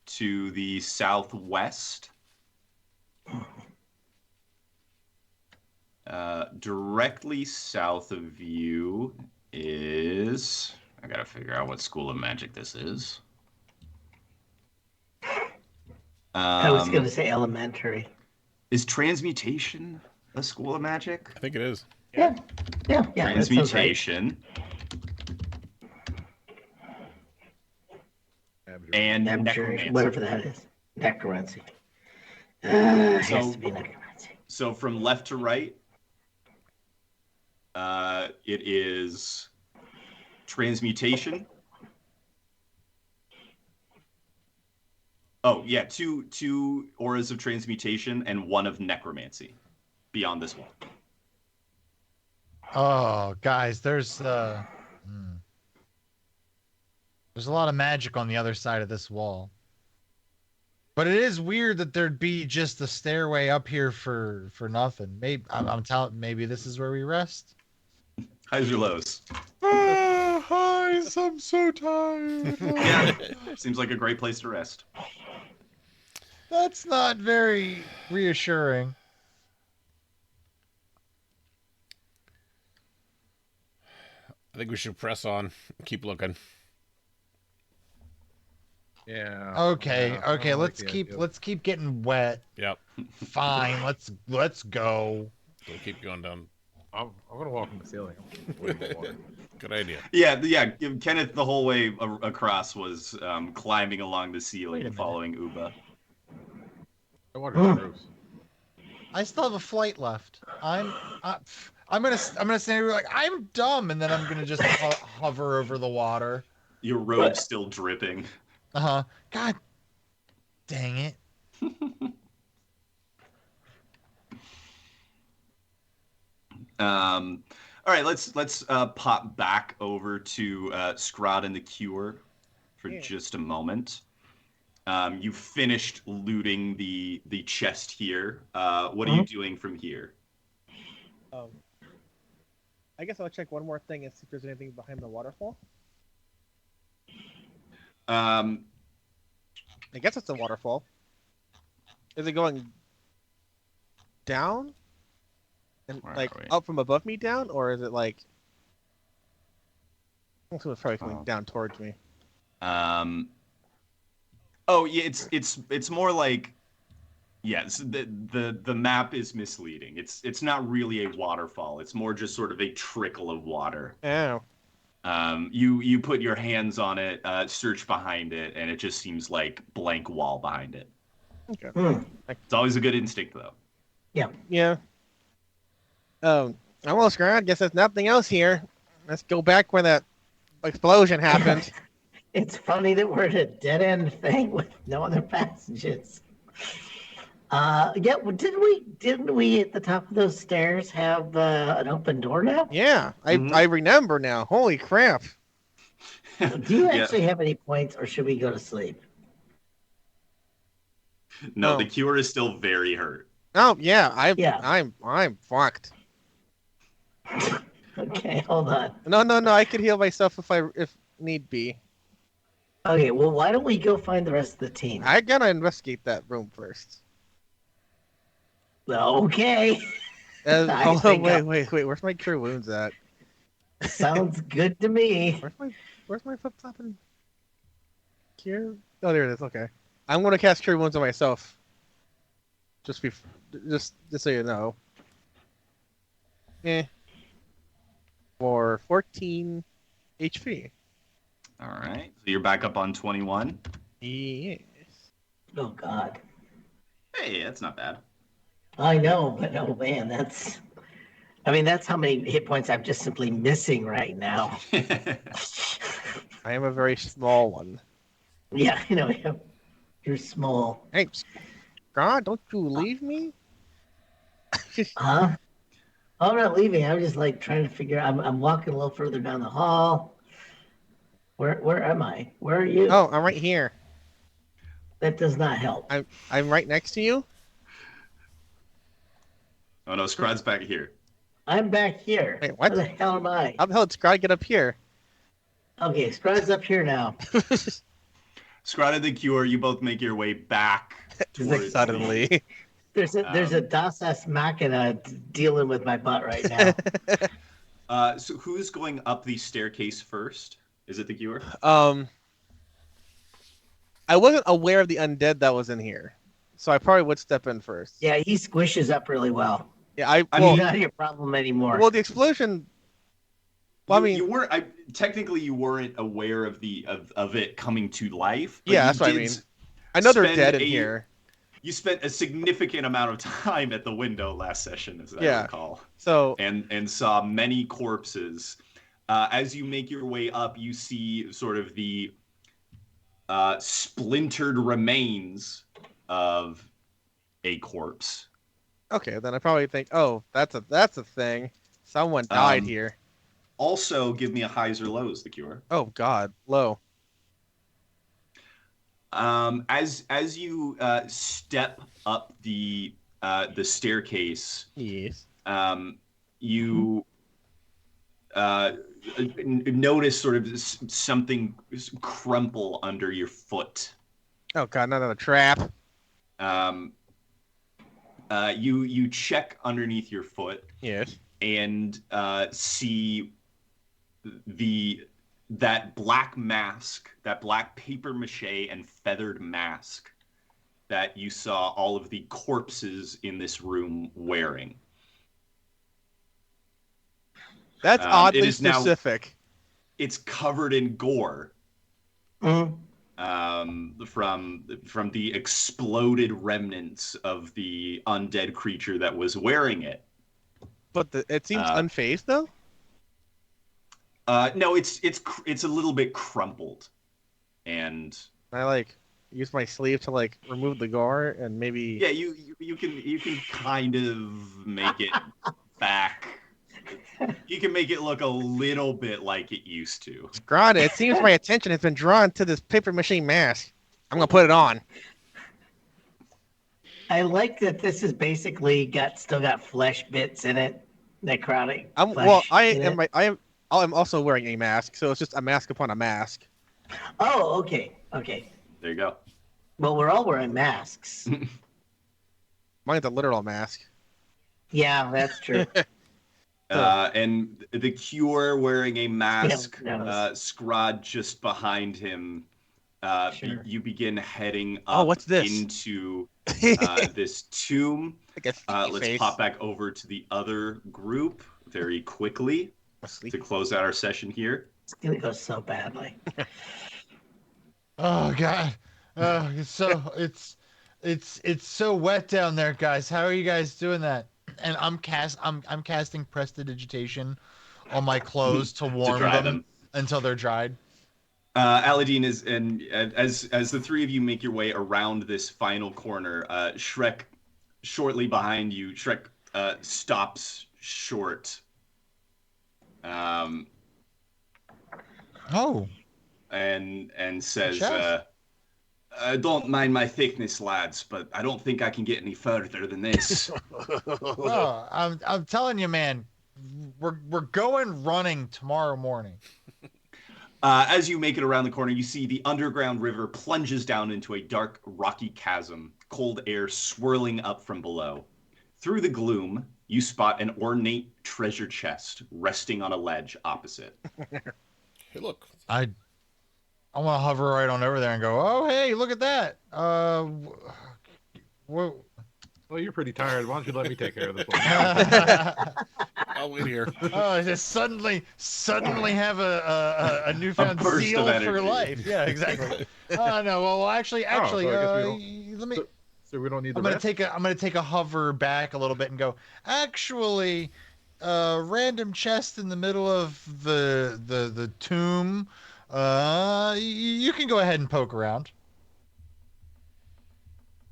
to the southwest. Directly south of you is... I gotta figure out what school of magic this is. I was going to say elementary. Is transmutation a school of magic? I think it is. Yeah. That sounds right. Transmutation and Abjuration, necromancy. whatever that is. Necromancy. It has So- to be necromancy. So from left to right, it is transmutation. Oh yeah, two auras of transmutation and one of necromancy beyond this wall. Oh, guys, there's a lot of magic on the other side of this wall. But it is weird that there'd be just a stairway up here for nothing. Maybe I'm telling. Maybe this is where we rest. Highs or lows? Highs. I'm so tired. Yeah, seems like a great place to rest. That's not very reassuring. I think we should press on. Keep looking. Yeah. Okay. Yeah, I Okay. don't like Let's the keep idea. let's keep getting wet. Yep. Fine. Let's go. We'll keep going down. I'm gonna walk on the ceiling. I'm waiting for water. Good idea. Yeah. Kenneth the whole way across was climbing along the Wait a ceiling, minute. following Uba. The water's gross. I still have a flight left. I'm gonna stand here like I'm dumb, and then I'm gonna just hover over the water. Your robe's still dripping. God dang it. All right, let's pop back over to Scrod and the Cure for just a moment. You finished looting the chest here. What are you doing from here? I guess I'll check one more thing and see if there's anything behind the waterfall. I guess it's a waterfall. Is it going down? And Where like are we? up from above me down, or is it like? I think it's probably coming down towards me. Oh yeah, it's more like, yes, the map is misleading. It's not really a waterfall. It's more just sort of a trickle of water. Oh. You put your hands on it, search behind it, and it just seems like blank wall behind it. Okay. It's always a good instinct though. Yeah. Almost grand. Guess there's nothing else here. Let's go back where that explosion happened. It's funny that we're at a dead end thing with no other passages. Yeah, well, didn't we at the top of those stairs have an open door now? Yeah, I remember now. Holy crap. Do you Yeah. actually have any points, or should we go to sleep? No, Oh. the Cure is still very hurt. Oh yeah, Yeah. I'm fucked. Okay, hold on. No, I could heal myself if need be. Okay, well, why don't we go find the rest of the team? I gotta investigate that room first. Okay, I Hold on, think wait. Where's my cure wounds at? sounds good to me. Where's my flip flop and cure? Oh, there it is. Okay, I'm gonna cast cure wounds on myself. Just so you know. For 14 HP. All right, so you're back up on 21. Yes. Oh God, Hey, that's not bad. I know, but oh man, that's how many hit points I'm just simply missing right now. I am a very small one. Yeah, you're small. Hey, God, don't you leave me? Huh? I'm not leaving. I'm just like trying to figure. I'm walking a little further down the hall. Where am I? Where are you? Oh, I'm right here. That does not help. I'm right next to you. Oh no, Scrod's back here. I'm back here. Wait, what? Where the hell am I? How the hell did Scrod get up here? Okay, Scrod's up here now. Scrod and the Cure, you both make your way back towards Suddenly. There's a Das Ex Machina dealing with my butt right now. So who's going up the staircase first? Is it the Cure? I wasn't aware of the undead that was in here, so I probably would step in first. Yeah, he squishes up really well. Yeah, I I well, mean, Not your problem anymore. well, the explosion. Well, I mean, you weren't. Technically, you weren't aware of of it coming to life. But yeah, you that's what I did mean. I know they're spend dead in here. You spent a significant amount of time at the window last session, as I Yeah. recall, So and saw many corpses. As you make your way up, you see sort of the splintered remains of a corpse. okay, then I probably think, oh, that's a thing. Someone died Um, here. Also, give me a highs or lows, the Cure. Oh God, low. As you step up the staircase, Yes. you notice sort of something crumple under your foot. Oh god, not another trap. You check underneath your foot Yes. and see that black mask, that black paper mache and feathered mask that you saw all of the corpses in this room wearing. That's It oddly is now, specific. it's covered in gore. Mhm. From the exploded remnants of the undead creature that was wearing it. But it seems unfazed though. No, it's a little bit crumpled, and I like use my sleeve to like remove the gore and maybe. yeah, you can kind of make it back. You can make it look a little bit like it used to. Granted, it seems my attention has been drawn to this paper mache mask. I'm gonna put it on. I like that this is basically still got flesh bits in it. Necrotic. I'm also wearing a mask, so it's just a mask upon a mask. Oh, okay. There you go. Well, we're all wearing masks. Mine's a literal mask. Yeah, that's true. And the Cure wearing a mask, Yeah, Scrod just behind him. Sure. You begin heading up what's this? into this tomb. Let's pop back over to the other group very quickly to close out our session here. It's gonna go so badly. Oh god. Oh, it's so wet down there, guys. How are you guys doing that? And I'm casting prestidigitation on my clothes to warm them until they're dried. Aladdin is, and as the three of you make your way around this final corner, Shrek, shortly behind you, Shrek stops short. And says, "Don't mind my thickness, lads, but I don't think I can get any further than this." Oh, I'm telling you, man, we're going running tomorrow morning. As you make it around the corner, you see the underground river plunges down into a dark, rocky chasm, cold air swirling up from below. Through the gloom, you spot an ornate treasure chest resting on a ledge opposite. Hey, look. I want to hover right on over there and go, oh, hey, look at that. Whoa. Well, you're pretty tired. Why don't you let me take care of this one? I'll wait here. Oh, I just suddenly have a newfound zeal for life. Yeah, exactly. Oh no, well, actually, let me. So we don't need. I'm gonna take a hover back a little bit and go. Actually, random chest in the middle of the tomb. You can go ahead and poke around.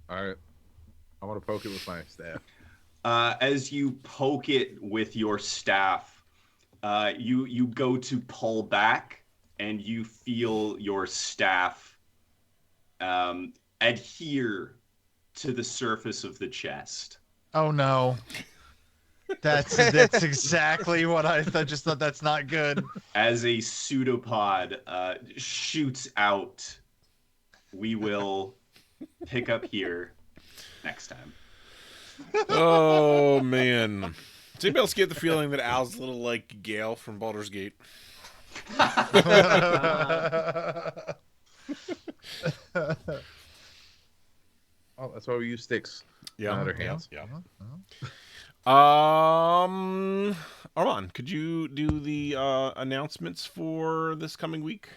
All right. I want to poke it with my staff. As you poke it with your staff, you go to pull back, and you feel your staff adhere to the surface of the chest. Oh no. That's exactly what I just thought. That's not good. As a pseudopod shoots out, we will pick up here next time. Oh man! Does anybody else get the feeling that Al's a little like Gale from Baldur's Gate? Oh, that's why we use sticks. Yeah. Not our hands. Yeah. Armand, could you do the announcements for this coming week?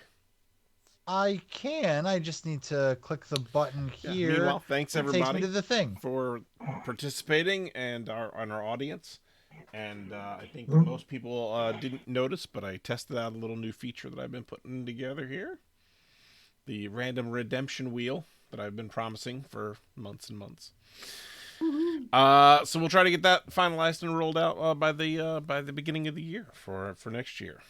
I can. I just need to click the button here. Meanwhile, thanks everybody takes me to the thing for participating and our audience. And I think most people didn't notice, but I tested out a little new feature that I've been putting together here. The random redemption wheel that I've been promising for months and months. So we'll try to get that finalized and rolled out by the beginning of the year for next year.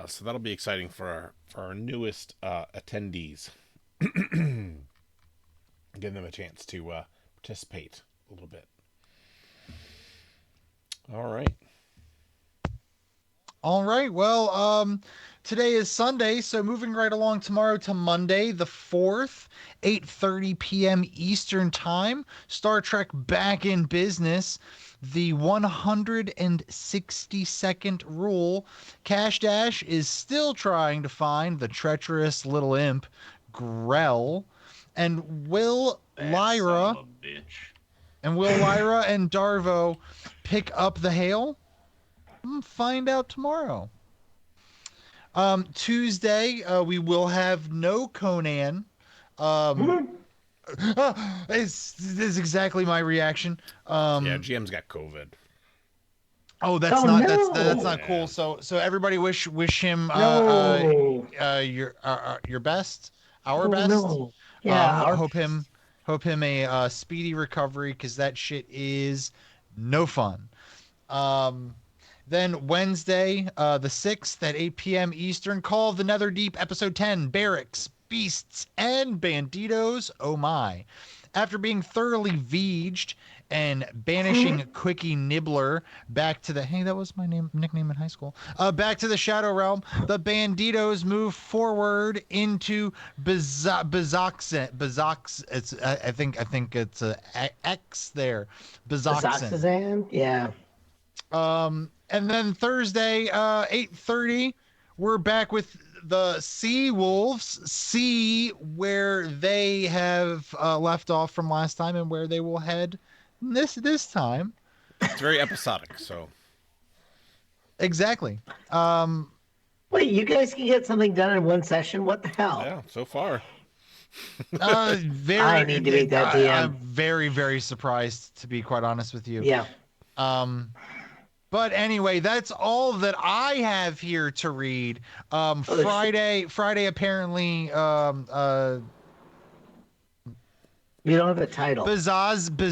So that'll be exciting for our newest attendees. Give them a chance to participate a little bit. All right. All right. Well, today is Sunday, so moving right along tomorrow to Monday, the 4th, 8:30 p.m. Eastern Time. Star Trek back in business. The 162nd rule. Cash Dash is still trying to find the treacherous little imp, Grell, and will Lyra Son of a bitch. and Darvo pick up the hail? Find out tomorrow. Tuesday, we will have no Conan. This is exactly my reaction. Yeah, GM's got COVID. Oh, that's Oh, not no. that's not cool. So everybody wish him No. your best, our Oh, best. no. Yeah. Hope him a speedy recovery, because that shit is no fun. Then Wednesday, the 6th at 8 p.m. Eastern, Call of the Netherdeep, Episode 10, Barracks, Beasts, and Banditos. Oh my. After being thoroughly veeged and banishing Quickie Nibbler back to the, hey, that was my nickname in high school, back to the Shadow Realm, the Banditos move forward into Bazox. It's I think it's a X there. Bazoxan. Zoxazan? Yeah. And then Thursday, 8:30, we're back with the Sea Wolves. See where they have left off from last time and where they will head this time. It's very episodic, so. Exactly. Wait, you guys can get something done in one session? What the hell? Yeah, so far. Very, I need to beat that DM. I'm very, very surprised, to be quite honest with you. Yeah. But anyway, that's all that I have here to read. Friday apparently, You don't have a title. Bezozan.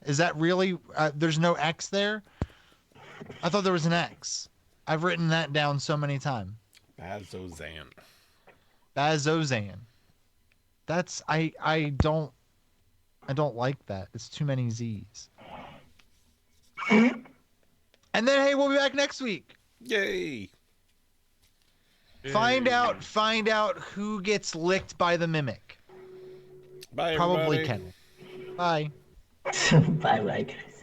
Is that really? There's no X there. I thought there was an X. I've written that down so many times. Bazozan. That's I don't like that. It's too many Z's. And then, hey, we'll be back next week. Yay! Find out who gets licked by the mimic. Bye, Probably everybody. Ken. Bye. Bye, guys.